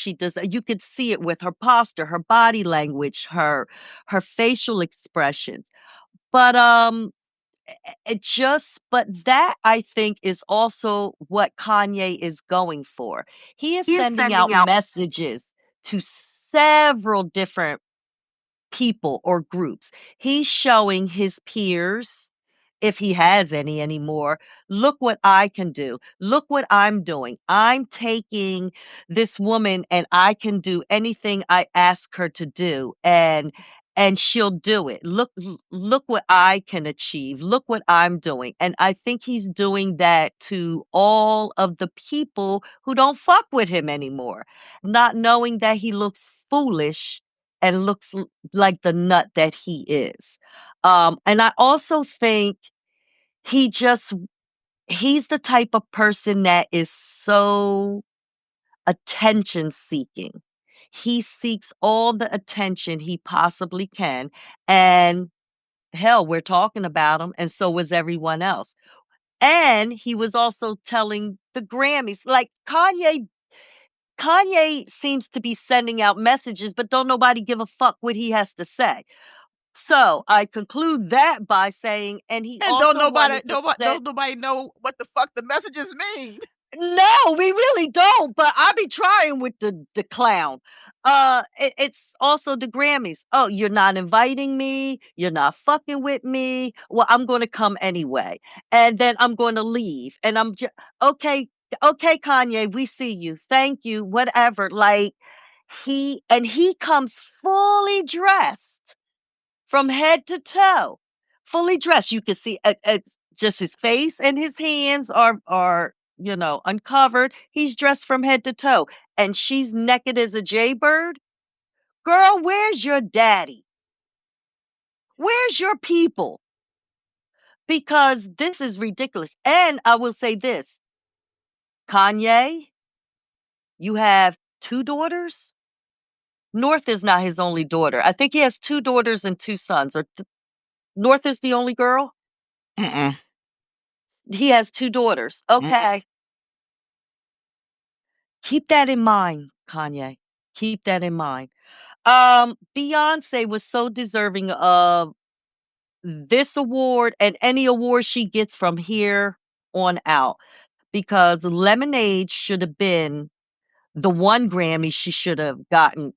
You could see it with her posture, her body language, her facial expressions. But but that, I think, is also what Kanye is going for. He is sending out messages to several different people or groups. He's showing his peers, if he has any anymore, look what I can do. Look what I'm doing. I'm taking this woman and I can do anything I ask her to do, and she'll do it. Look what I can achieve. Look what I'm doing. And I think he's doing that to all of the people who don't fuck with him anymore, not knowing that he looks foolish and looks like the nut that he is. And I also think he's the type of person that is so attention seeking. He seeks all the attention he possibly can. And hell, we're talking about him, and so was everyone else. And he was also telling the Grammys, like Kanye seems to be sending out messages, but don't nobody give a fuck what he has to say. So I conclude that by saying, and he And also don't nobody know what the fuck the messages mean. No, we really don't. But I be trying with the clown. It's also the Grammys. Oh, you're not inviting me. You're not fucking with me. Well, I'm going to come anyway, and then I'm going to leave. And I'm just okay. Okay, Kanye, we see you. Thank you. Whatever. Like he comes fully dressed from head to toe, fully dressed. You can see it's just his face and his hands are uncovered. He's dressed from head to toe, and she's naked as a jaybird. Girl, where's your daddy? Where's your people? Because this is ridiculous. And I will say this, Kanye, you have 2 daughters. North is not his only daughter. I think he has 2 daughters and 2 sons. Or North is the only girl. Mm-mm. He has 2 daughters. Okay. Keep that in mind, Kanye. Keep that in mind. Beyonce was so deserving of this award and any award she gets from here on out, because Lemonade should have been the one Grammy she should have gotten,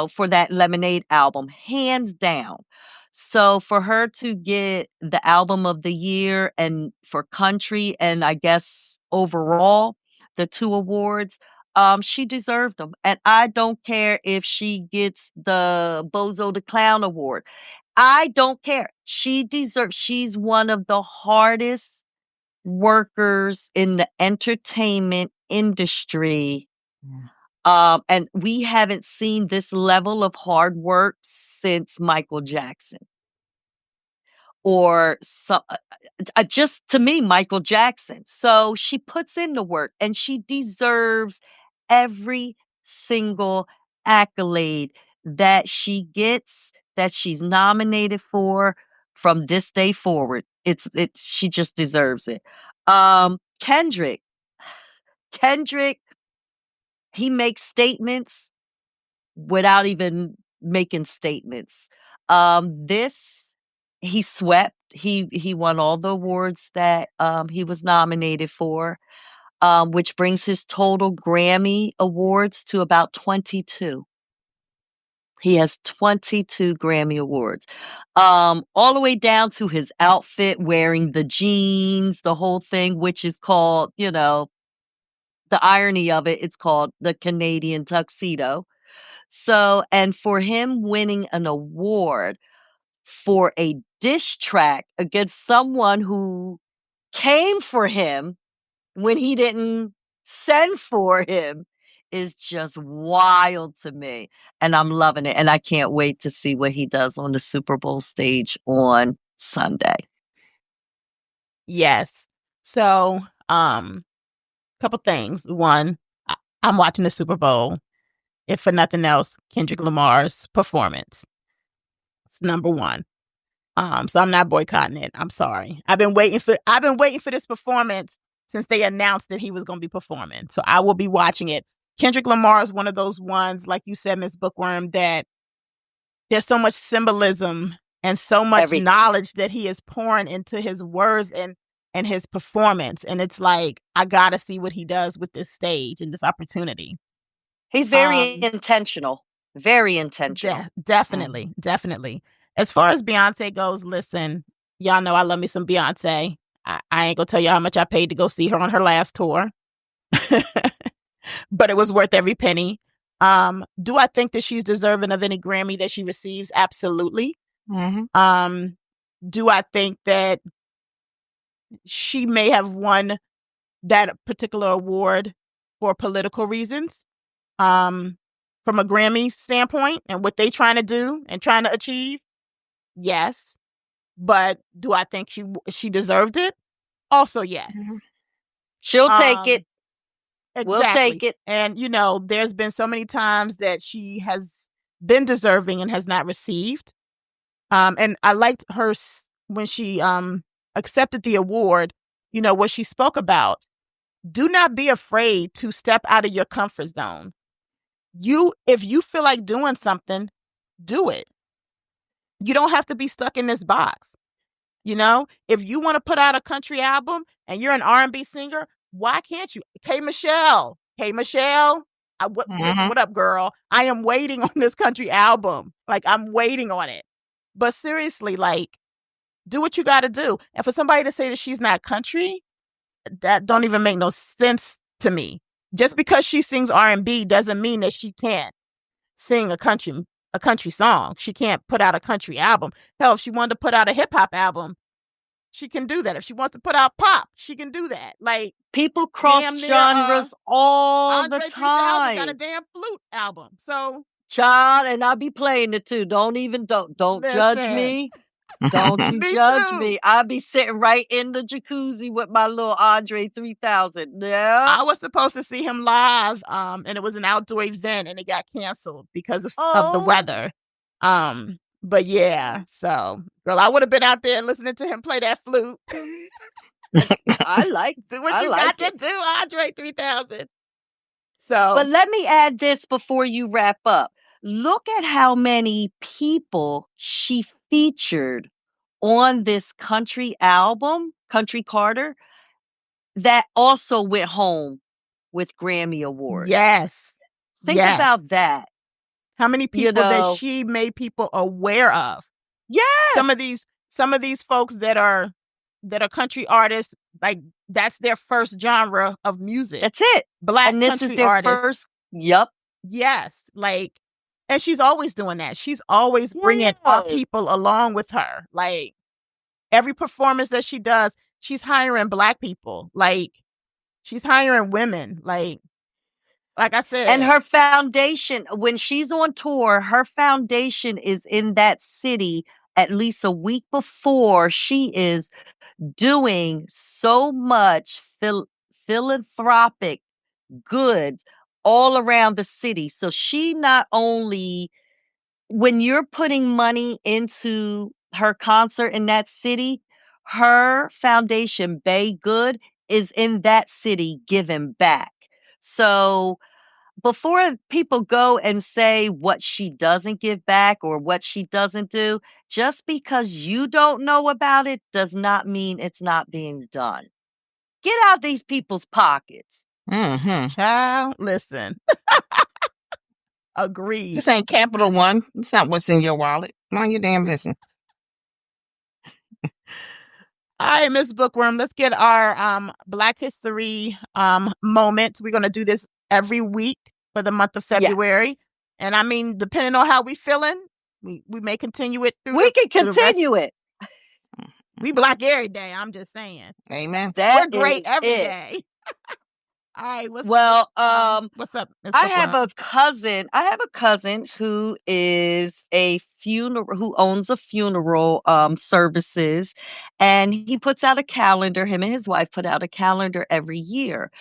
for that Lemonade album, hands down. So for her to get the album of the year, and for country, and I guess overall, the 2 awards, she deserved them. And I don't care if she gets the Bozo the Clown award. I don't care. She's one of the hardest workers in the entertainment industry. And we haven't seen this level of hard work since Michael Jackson, or just to me, Michael Jackson. So she puts in the work, and she deserves every single accolade that she gets, that she's nominated for from this day forward. She just deserves it. Kendrick, he makes statements without even making statements. He swept he won all the awards that he was nominated for, which brings his total Grammy awards to about 22. He has 22 Grammy awards. All the way down to his outfit, wearing the jeans, the whole thing, which is called, the irony of it, it's called the Canadian tuxedo. So, and for him winning an award for a diss track against someone who came for him when he didn't send for him is just wild to me. And I'm loving it. And I can't wait to see what he does on the Super Bowl stage on Sunday. Yes. So, couple things. One, I'm watching the Super Bowl. If for nothing else, Kendrick Lamar's performance. It's number one. So I'm not boycotting it. I'm sorry. I've been waiting for this performance since they announced that he was going to be performing. So I will be watching it. Kendrick Lamar is one of those ones, like you said, Ms. Bookworm, that there's so much symbolism and so much knowledge that he is pouring into his words and his performance. And it's like, I got to see what he does with this stage and this opportunity. He's very intentional. Very intentional. Definitely. Definitely. As far as Beyonce goes, listen, y'all know I love me some Beyonce. I ain't gonna tell you how much I paid to go see her on her last tour. But it was worth every penny. Do I think that she's deserving of any Grammy that she receives? Absolutely. Mm-hmm. Do I think that she may have won that particular award for political reasons? From a Grammy standpoint and what they trying to do and trying to achieve? Yes. But do I think she deserved it? Also, yes. She'll take it. Exactly. We'll take it. And, there's been so many times that she has been deserving and has not received. And I liked her when she accepted the award, what she spoke about. Do not be afraid to step out of your comfort zone. If you feel like doing something, do it. You don't have to be stuck in this box. If you want to put out a country album and you're an R&B singer, why can't you? Hey, Michelle, what up, girl? I am waiting on this country album. Like, I'm waiting on it. But seriously, like, do what you got to do. And for somebody to say that she's not country, that don't even make no sense to me. Just because she sings R&B doesn't mean that she can't sing a country song. She can't put out a country album. Hell, if she wanted to put out a hip hop album, she can do that. If she wants to put out pop, she can do that. Like, people cross genres all the time. Got a damn flute album. So, child, and I be playing it too. Don't judge me. Don't you judge me. I be sitting right in the jacuzzi with my little Andre 3000. Yeah. I was supposed to see him live, and it was an outdoor event, and it got canceled because of the weather. But yeah, so girl, I would have been out there listening to him play that flute. I like do what you got to do, Andre 3000. So, but let me add this before you wrap up. Look at how many people she featured on this country album, Country Carter, that also went home with Grammy awards. Yes. Think about that. How many people that she made people aware of? Yeah. Some of these folks that are country artists, like, that's their first genre of music. That's it. Black and this country is their artists. First. Yep. Yes. Like, and she's always doing that. She's always bringing our people along with her. Like, every performance that she does, she's hiring Black people. Like, she's hiring women. Like I said. And her foundation, when she's on tour, her foundation is in that city at least a week before. She is doing so much philanthropic goods all around the city. So she not only, when you're putting money into her concert in that city, her foundation, Bay Good, is in that city giving back. So before people go and say what she doesn't give back or what she doesn't do, Just because you don't know about it does not mean it's not being done. Get out these people's pockets. Mm-hmm. Child, listen. Agreed. This ain't Capital One. It's not what's in your wallet. Mind your damn business. All right, Miss Bookworm, let's get our Black History moment. We're going to do this every week for the month of February. Yes. And I mean, depending on how we feeling, we may continue it through. We can continue it. We Black every day. I'm just saying. Amen. We're great every day. All right. What's up, Ms. I have a cousin who is who owns a funeral services, and he puts out a calendar. Him and his wife put out a calendar every year.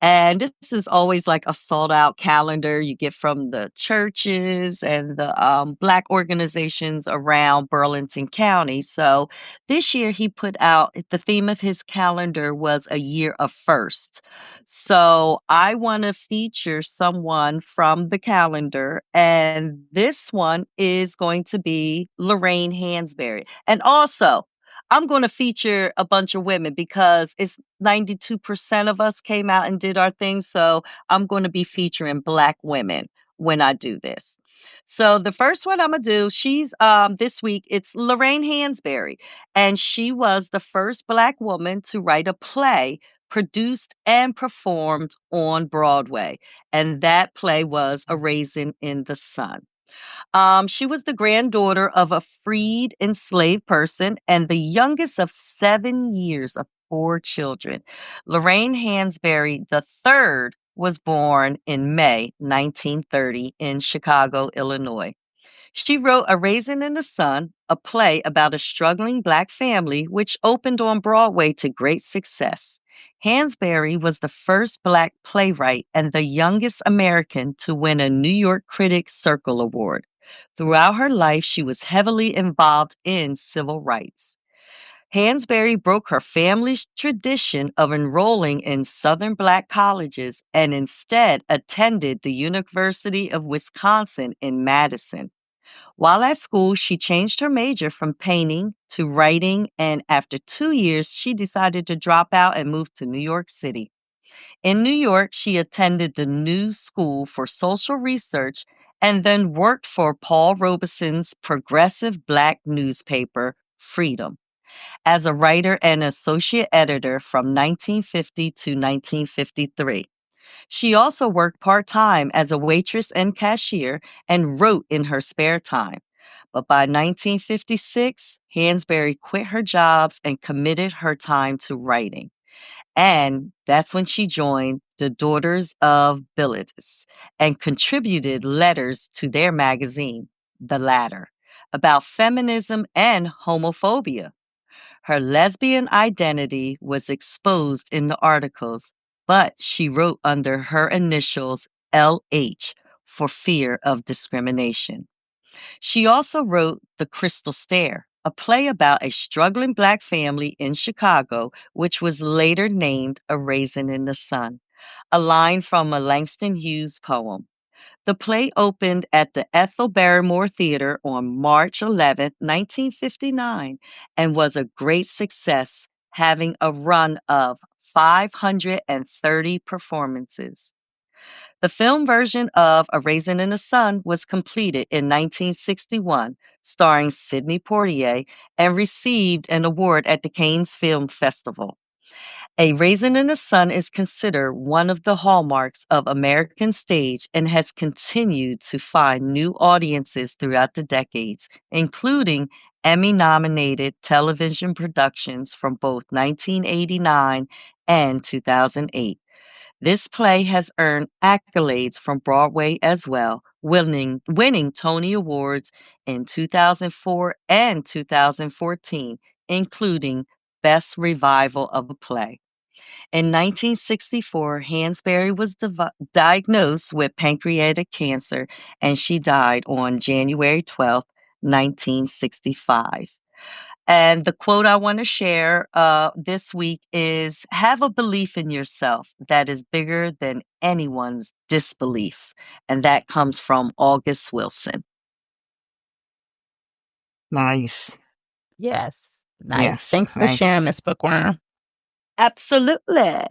And this is always like a sold out calendar you get from the churches and the Black organizations around Burlington County. So this year he put out, the theme of his calendar was a year of first. So I want to feature someone from the calendar, and this one is going to be Lorraine Hansberry. And also, I'm going to feature a bunch of women because it's 92% of us came out and did our thing. So I'm going to be featuring Black women when I do this. So the first one I'm going to do, she's this week, it's Lorraine Hansberry. And she was the first Black woman to write a play produced and performed on Broadway. And that play was A Raisin in the Sun. She was the granddaughter of a freed enslaved person and the youngest of 7 years of 4 children. Lorraine Hansberry III was born in May 1930 in Chicago, Illinois. She wrote A Raisin in the Sun, a play about a struggling Black family, which opened on Broadway to great success. Hansberry was the first Black playwright and the youngest American to win a New York Critics Circle Award. Throughout her life, she was heavily involved in civil rights. Hansberry broke her family's tradition of enrolling in Southern Black colleges and instead attended the University of Wisconsin in Madison. While at school, she changed her major from painting to writing, and after 2 years, she decided to drop out and move to New York City. In New York, she attended the New School for Social Research and then worked for Paul Robeson's progressive Black newspaper, Freedom, as a writer and associate editor from 1950 to 1953. She also worked part-time as a waitress and cashier and wrote in her spare time. But by 1956, Hansberry quit her jobs and committed her time to writing. And that's when she joined the Daughters of Bilitis and contributed letters to their magazine, The Ladder, about feminism and homophobia. Her lesbian identity was exposed in the articles, but she wrote under her initials LH for fear of discrimination. She also wrote The Crystal Stair, a play about a struggling Black family in Chicago, which was later named A Raisin in the Sun, a line from a Langston Hughes poem. The play opened at the Ethel Barrymore Theater on March 11, 1959, and was a great success, having a run of 530 performances. The film version of A Raisin in the Sun was completed in 1961, starring Sidney Poitier, and received an award at the Cannes Film Festival. A Raisin in the Sun is considered one of the hallmarks of American stage and has continued to find new audiences throughout the decades, including Emmy-nominated television productions from both 1989 and 2008. This play has earned accolades from Broadway as well, winning Tony Awards in 2004 and 2014, including Best Revival of a Play. In 1964, Hansberry was diagnosed with pancreatic cancer, and she died on January 12, 1965. And the quote I want to share this week is, have a belief in yourself that is bigger than anyone's disbelief. And that comes from August Wilson. Nice. Yes. Nice. Yes. Thanks for Nice. sharing, Miss Bookworm. Absolutely.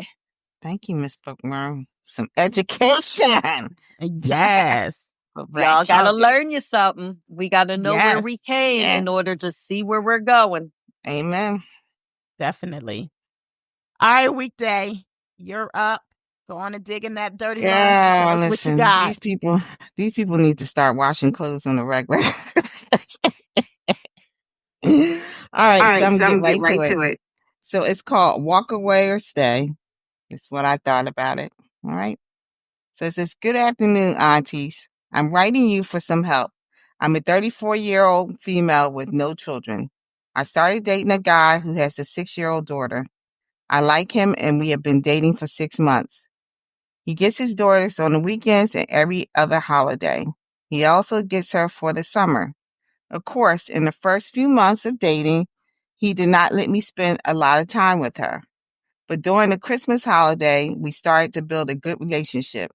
Thank you, Miss Bookworm. Some education. Yes. Y'all got to learn you something. We got to know where Yes. we came Yes. in order to see where we're going. Amen. Definitely. All right, Weekday. You're up. Go on and dig in that dirty laundry. Yeah, Tell us what listen, you got. these people need to start washing clothes on the regular. All right, so I'm gonna get right to it. So it's called Walk Away or Stay. That's what I thought about it. All right. So it says, Good afternoon, aunties. I'm writing you for some help. I'm a 34-year-old female with no children. I started dating a guy who has a 6-year-old daughter. I like him and we have been dating for 6 months. He gets his daughters on the weekends and every other holiday. He also gets her for the summer. Of course, in the first few months of dating, he did not let me spend a lot of time with her. But during the Christmas holiday, we started to build a good relationship.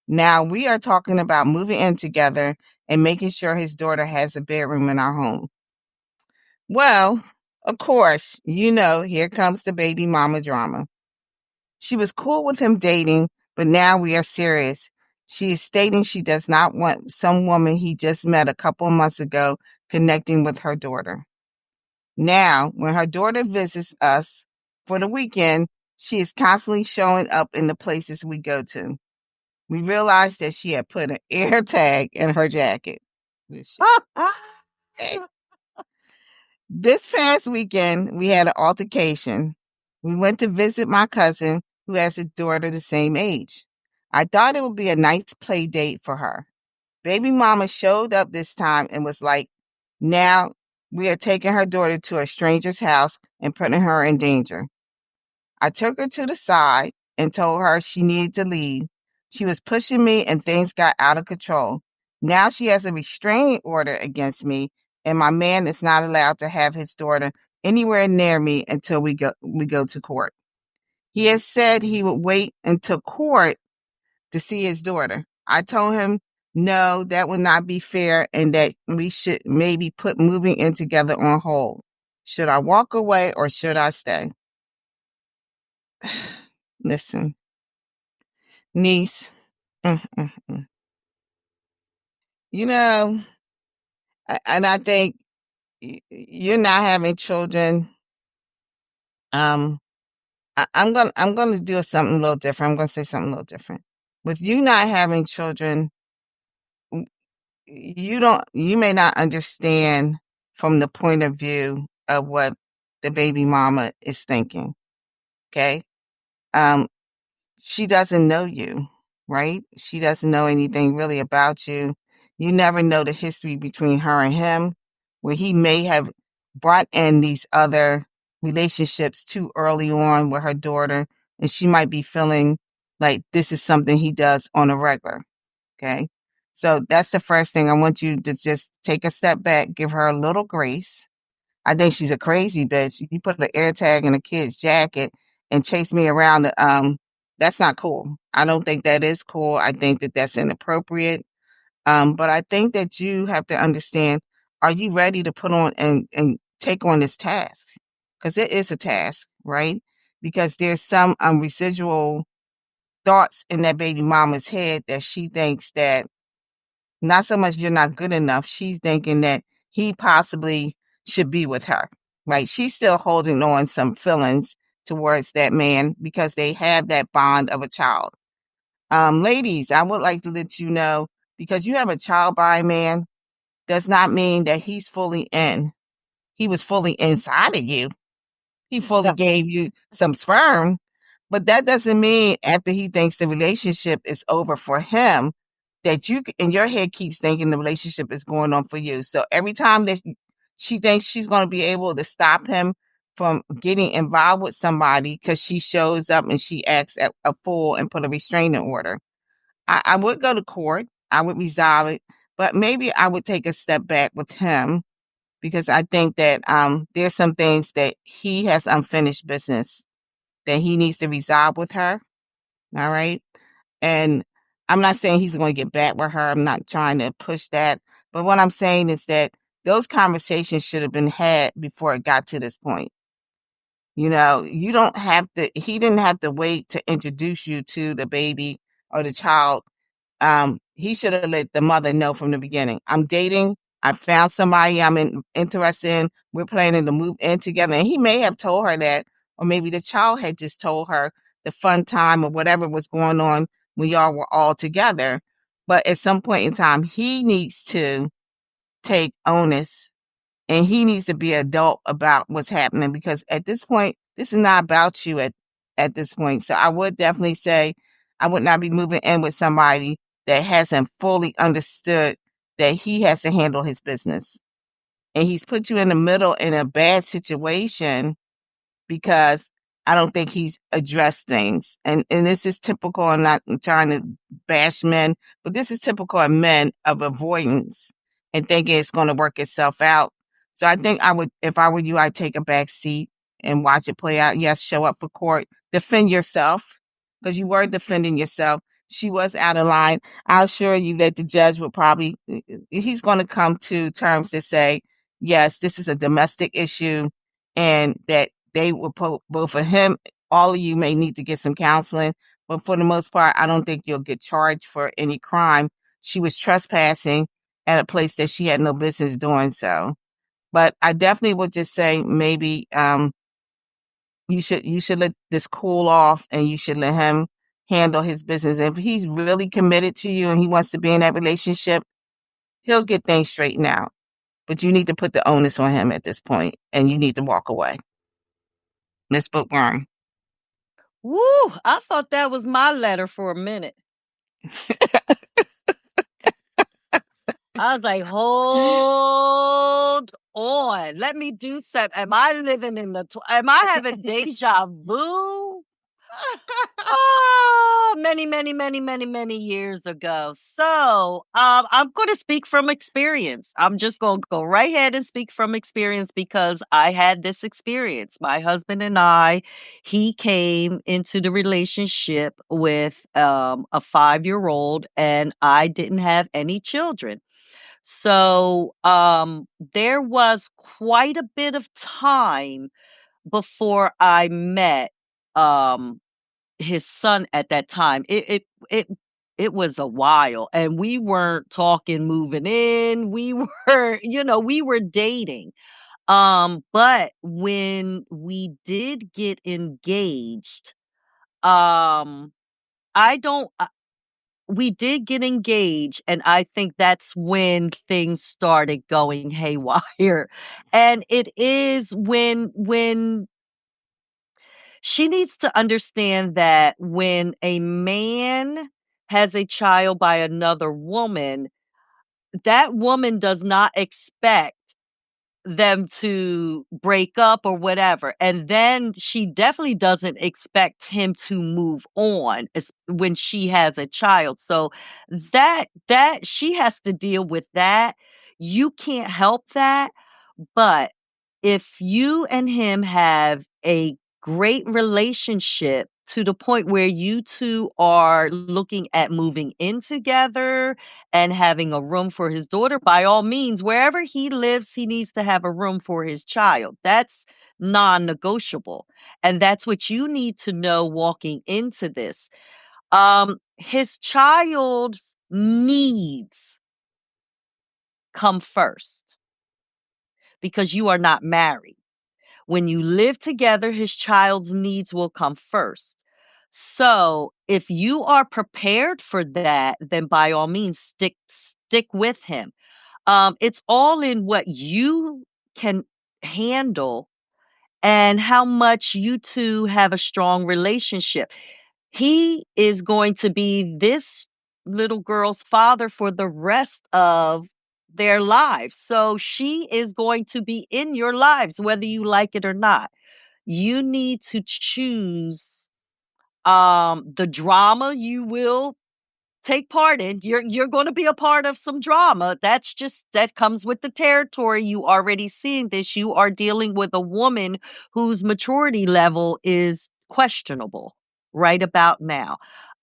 Now we are talking about moving in together and making sure his daughter has a bedroom in our home. Well, of course, here comes the baby mama drama. She was cool with him dating, but now we are serious. She is stating she does not want some woman he just met a couple of months ago connecting with her daughter. Now, when her daughter visits us for the weekend, she is constantly showing up in the places we go to. We realized that she had put an air tag in her jacket. This past weekend, we had an altercation. We went to visit my cousin, who has a daughter the same age. I thought it would be a nice play date for her. Baby mama showed up this time and was like, now we are taking her daughter to a stranger's house and putting her in danger. I took her to the side and told her she needed to leave. She was pushing me and things got out of control. Now she has a restraining order against me, and my man is not allowed to have his daughter anywhere near me until we go to court. He has said he would wait until court to see his daughter. I told him no, that would not be fair and that we should maybe put moving in together on hold. Should I walk away or should I stay? Listen, niece, mm, mm, mm. And I think you're not having children. I'm gonna do something a little different. I'm gonna say something a little different. With you not having children, you may not understand from the point of view of what the baby mama is thinking. Okay. Um, she doesn't know you, right? She doesn't know anything really about you. You never know the history between her and him, where he may have brought in these other relationships too early on with her daughter, and she might be feeling like this is something he does on a regular. Okay. So that's the first thing. I want you to just take a step back, give her a little grace. I think she's a crazy bitch. You put an air tag in a kid's jacket and chase me around that's not cool. I don't think that is cool. I think that that's inappropriate. But I think that you have to understand, are you ready to put on and take on this task? Because it is a task, right? Because there's some residual thoughts in that baby mama's head that she thinks that not so much you're not good enough. She's thinking that he possibly should be with her, right? She's still holding on some feelings towards that man because they have that bond of a child. Ladies, I would like to let you know, because you have a child by a man does not mean that he's fully in. He was fully inside of you. He fully gave you some sperm, but that doesn't mean after he thinks the relationship is over for him, that you in your head keeps thinking the relationship is going on for you. So every time that she thinks she's going to be able to stop him from getting involved with somebody because she shows up and she acts a fool and put a restraining order, I would go to court. I would resolve it, but maybe I would take a step back with him because I think that there's some things that he has unfinished business that he needs to resolve with her. All right. And I'm not saying he's going to get back with her. I'm not trying to push that. But what I'm saying is that those conversations should have been had before it got to this point. You know, you don't have to, he didn't have to wait to introduce you to the baby or the child. He should have let the mother know from the beginning. I'm dating. I found somebody interested in. We're planning to move in together. And he may have told her that, or maybe the child had just told her the fun time or whatever was going on when y'all were all together. But at some point in time, he needs to take onus and he needs to be adult about what's happening, because at this point, this is not about you at this point. So I would definitely say I would not be moving in with somebody that hasn't fully understood that he has to handle his business. And he's put you in the middle in a bad situation because I don't think he's addressed things. And this is typical. I'm not trying to bash men, but this is typical of men of avoidance and thinking it's going to work itself out. So I think I would, if I were you, I'd take a back seat and watch it play out. Yes, show up for court, defend yourself, because you were defending yourself. She was out of line. I'll assure you that the judge will probably, he's going to come to terms to say, yes, this is a domestic issue, and that they will both of him, all of you may need to get some counseling, but for the most part, I don't think you'll get charged for any crime. She was trespassing at a place that she had no business doing so. But I definitely would just say maybe you should let this cool off, and you should let him handle his business. If he's really committed to you and he wants to be in that relationship, he'll get things straightened out. But you need to put the onus on him at this point, and you need to walk away. Miss Bookworm. Woo! I thought that was my letter for a minute. I was like, hold on. Let me do something. Am I living in the, am I having deja vu? Oh, many years ago. So, I'm going to speak from experience. I'm just going to go right ahead and speak from experience because I had this experience. My husband and I, he came into the relationship with a 5-year-old, and I didn't have any children. So, there was quite a bit of time before I met his son at that time. It was a while, and we weren't talking moving in. We were, we were dating. But when we did get engaged, I don't we did get engaged, and I think that's when things started going haywire. And it is when she needs to understand that when a man has a child by another woman, that woman does not expect them to break up or whatever. And then she definitely doesn't expect him to move on when she has a child. So that she has to deal with that. You can't help that. But if you and him have a great relationship to the point where you two are looking at moving in together and having a room for his daughter, by all means, wherever he lives, he needs to have a room for his child. That's non-negotiable. And that's what you need to know walking into this. His child's needs come first because you are not married. When you live together, his child's needs will come first. So if you are prepared for that, then by all means, stick with him. It's all in what you can handle and how much you two have a strong relationship. He is going to be this little girl's father for the rest of their lives. So she is going to be in your lives, whether you like it or not. You need to choose the drama you will take part in. You're going to be a part of some drama. That comes with the territory. You already seeing this. You are dealing with a woman whose maturity level is questionable right about now.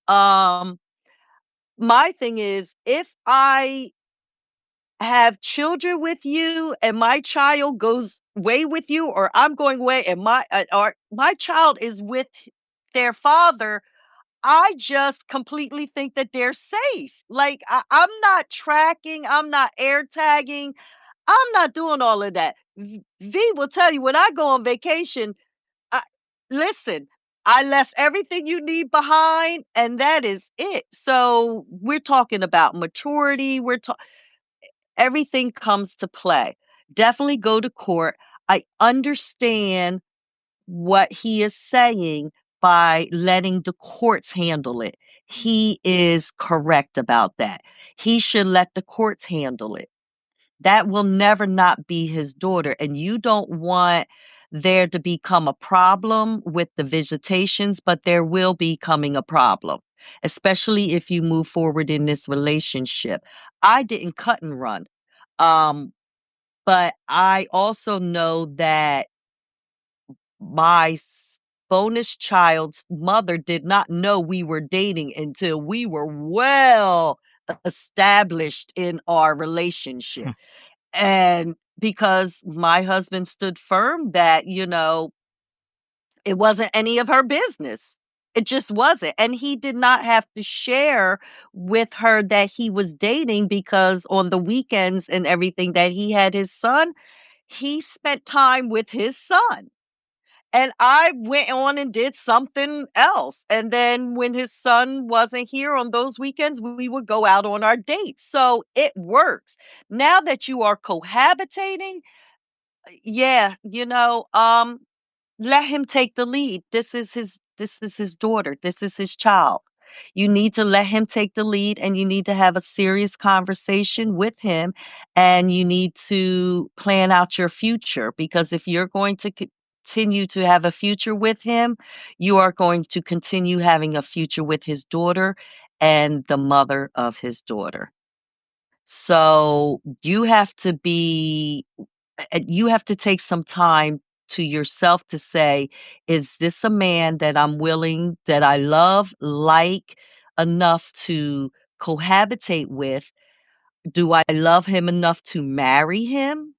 My thing is, if I have children with you and my child goes way with you, or I'm going away and my child is with their father, I just completely think that they're safe. Like I'm not tracking, I'm not air tagging, I'm not doing all of that. V will tell you when I go on vacation, I, listen, I left everything you need behind, and that is it. So we're talking about maturity. Everything comes to play. Definitely go to court. I understand what he is saying by letting the courts handle it. He is correct about that. He should let the courts handle it. That will never not be his daughter. And you don't want there to become a problem with the visitations, but there will be coming a problem, especially if you move forward in this relationship. I didn't cut and run. But I also know that my bonus child's mother did not know we were dating until we were well established in our relationship. And because my husband stood firm that, it wasn't any of her business. It just wasn't. And he did not have to share with her that he was dating, because on the weekends and everything that he had his son, he spent time with his son. And I went on and did something else. And then when his son wasn't here on those weekends, we would go out on our dates. So it works. Now that you are cohabitating, yeah, let him take the lead. This is his daughter. This is his child. You need to let him take the lead, and you need to have a serious conversation with him, and you need to plan out your future, because if you're going to continue to have a future with him, you are going to continue having a future with his daughter and the mother of his daughter. So you have to take some time to yourself to say, is this a man that that I love, like enough to cohabitate with? Do I love him enough to marry him?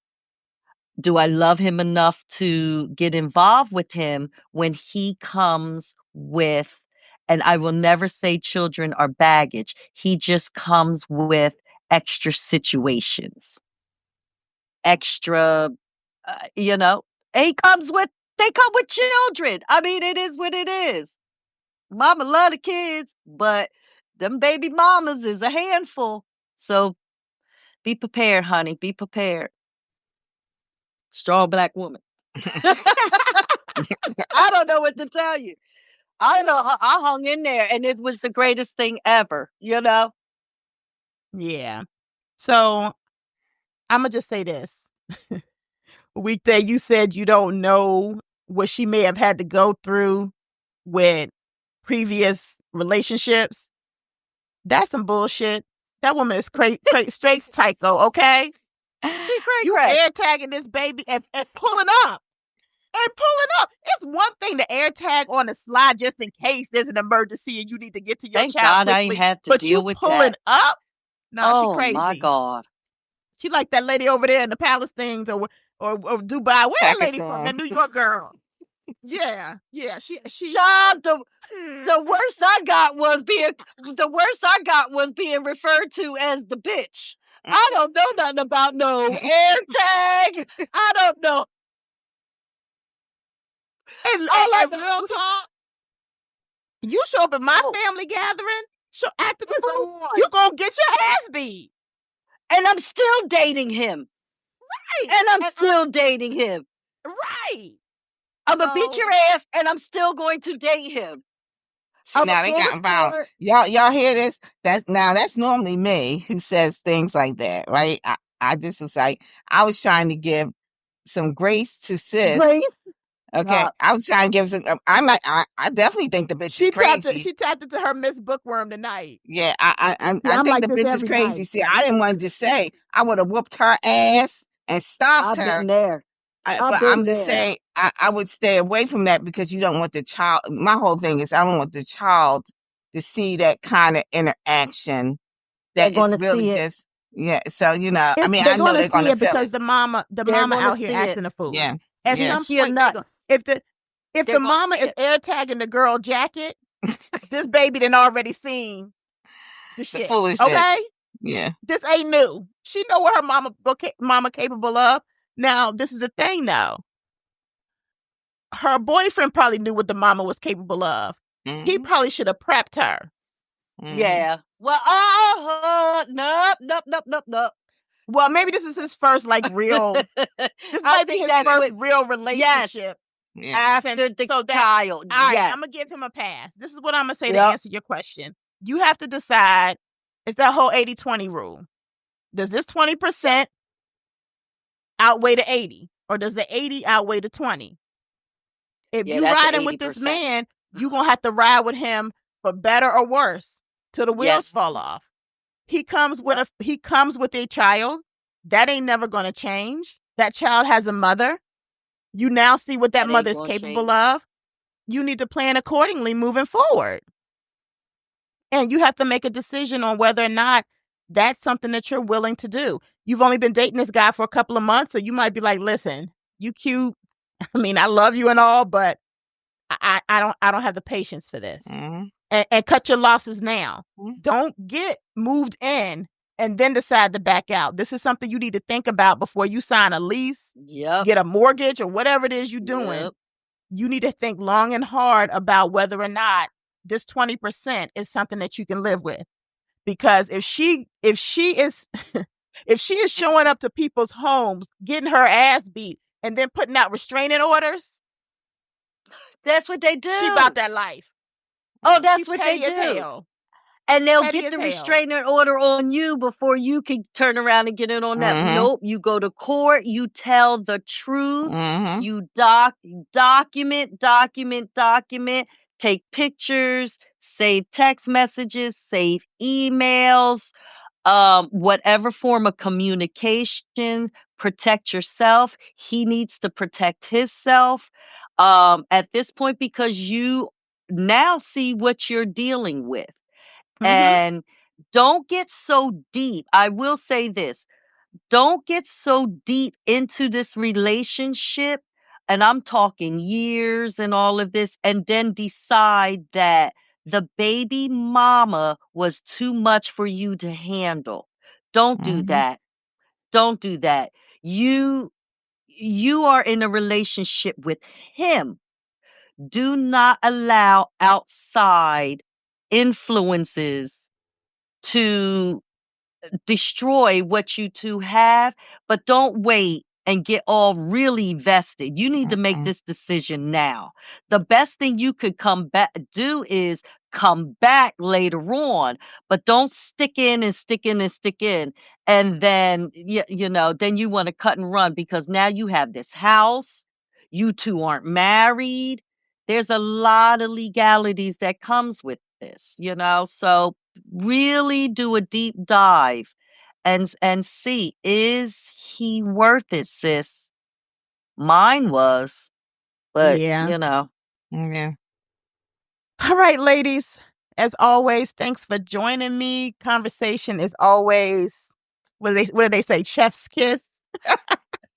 Do I love him enough to get involved with him when he comes with, and I will never say children are baggage, he just comes with extra situations, extra, you know, he comes with, they come with children. I mean, it is what it is. Mama love the kids, but them baby mamas is a handful. So be prepared, honey. Be prepared. Strong Black woman. I don't know what to tell you. I know I hung in there, and it was the greatest thing ever, Yeah. So I'm going to just say this. Weekday, you said you don't know what she may have had to go through with previous relationships. That's some bullshit. That woman is straight psycho, okay? You air tagging this baby and pulling up. It's one thing to air tag on the slide just in case there's an emergency and you need to get to your Thank child God I quickly. ain't have to But deal you with pulling that. up? No, she crazy. Oh my God. She like that lady over there in the palace things or Dubai. Where that lady from? That New York girl. Yeah. She Child, the worst I got was being referred to as the bitch. I don't know nothing about no air tag. I don't know. And real talk, you show up at my family gathering, acting the fool, you gonna get your ass beat. And I'm still dating him. Right. And I'm still dating him. Right. I'm gonna beat your ass, and I'm still going to date him. See, now they got violent. Y'all hear this? That's normally me who says things like that, right? I just was like, I was trying to give some grace to sis. Grace? Okay, I was trying to give some. I'm like, I definitely think the bitch is crazy. She tapped into her Miss Bookworm tonight. Yeah, I think like the bitch is crazy. Night. See, I didn't want to just say I would have whooped her ass and stopped her. I've been there. But I'm just saying I would stay away from that, because you don't want the child. My whole thing is I don't want the child to see that kind of interaction. That is really just Yeah. So, I mean, they're I know gonna they're going see to it feel because it. the mama They're gonna out here see acting it. a fool. Yeah. At Yeah. some She a point, nut. if They're the gonna mama see is it. air tagging the girl jacket, this baby done already seen the The shit. foolishness. Okay, Yeah. this ain't new. She know what her mama capable of. Now, this is the thing, though. Her boyfriend probably knew what the mama was capable of. He probably should have prepped her. Yeah. Well, nope. Well, maybe this is his first real. This might be his first real relationship. Yes. After the child. All right, yes. I'm gonna give him a pass. This is what I'm gonna say to answer your question. You have to decide. It's that whole 80-20 rule. Does this 20% outweigh the 80, or does the 80 outweigh the 20? If you riding with this man, you gonna have to ride with him for better or worse till the wheels fall off. He comes with a child. That ain't never gonna change. That child has a mother. You now see what that mother's capable of. You need to plan accordingly moving forward. And you have to make a decision on whether or not that's something that you're willing to do. You've only been dating this guy for a couple of months, so you might be like, listen, you cute. I mean, I love you and all, but I don't have the patience for this. And cut your losses now. Don't get moved in and then decide to back out. This is something you need to think about before you sign a lease, get a mortgage, or whatever it is you're doing. You need to think long and hard about whether or not this 20% is something that you can live with. Because if she is if she is showing up to people's homes, getting her ass beat, and then putting out restraining orders, that's what they do. She about that life. Oh, that's what they do. Hell. And they'll get the restraining order on you before you can turn around and get it on them. Nope. You go to court. You tell the truth. You document. Take pictures. Save text messages. Save emails. Whatever form of communication. Protect yourself. He needs to protect himself. At this point, because you now see what you're dealing with. And don't get so deep. I will say this. Don't get so deep into this relationship, and I'm talking years and all of this, and then decide that the baby mama was too much for you to handle. Don't do that. Don't do that. You are in a relationship with him. Do not allow outside influences to destroy what you two have, but don't wait and get all really vested. You need to make this decision now. The best thing you could do is come back later on, but don't stick in. And then, then you want to cut and run because now you have this house. You two aren't married. There's a lot of legalities that comes with this, so really do a deep dive and see, is he worth it, sis? Mine was, but Yeah. All right, ladies. As always, thanks for joining me. Conversation is always, what do they say? Chef's kiss.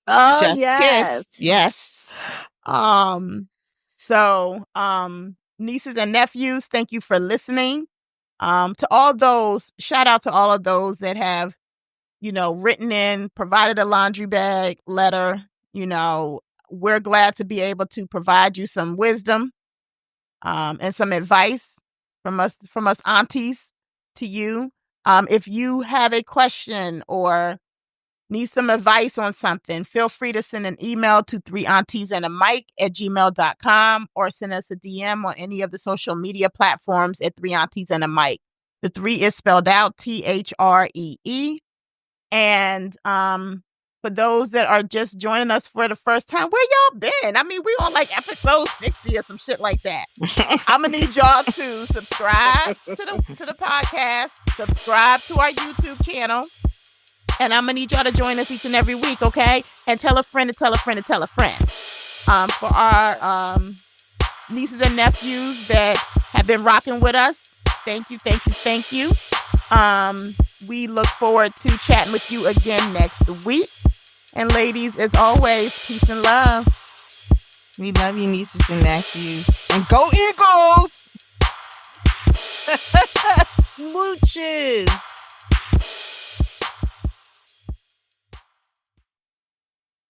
Oh, Chef's yes. kiss. Yes. So, nieces and nephews, thank you for listening. To all those, shout out to all of those that have, written in, provided a laundry bag letter. We're glad to be able to provide you some wisdom, and some advice from us aunties to you. If you have a question or need some advice on something, feel free to send an email to 3auntiesandamic@gmail.com or send us a DM on any of the social media platforms at 3auntiesandamic. The 3 is spelled out THREE. And for those that are just joining us for the first time, where y'all been? I mean, we on episode 60 or some shit like that. I'm gonna need y'all to subscribe to the podcast, subscribe to our YouTube channel, and I'm gonna need y'all to join us each and every week, okay? And tell a friend to tell a friend to tell a friend. For our nieces and nephews that have been rocking with us, thank you. We look forward to chatting with you again next week. And ladies, as always, peace and love. We love you, nieces and nephews. And go Eagles! Smooches!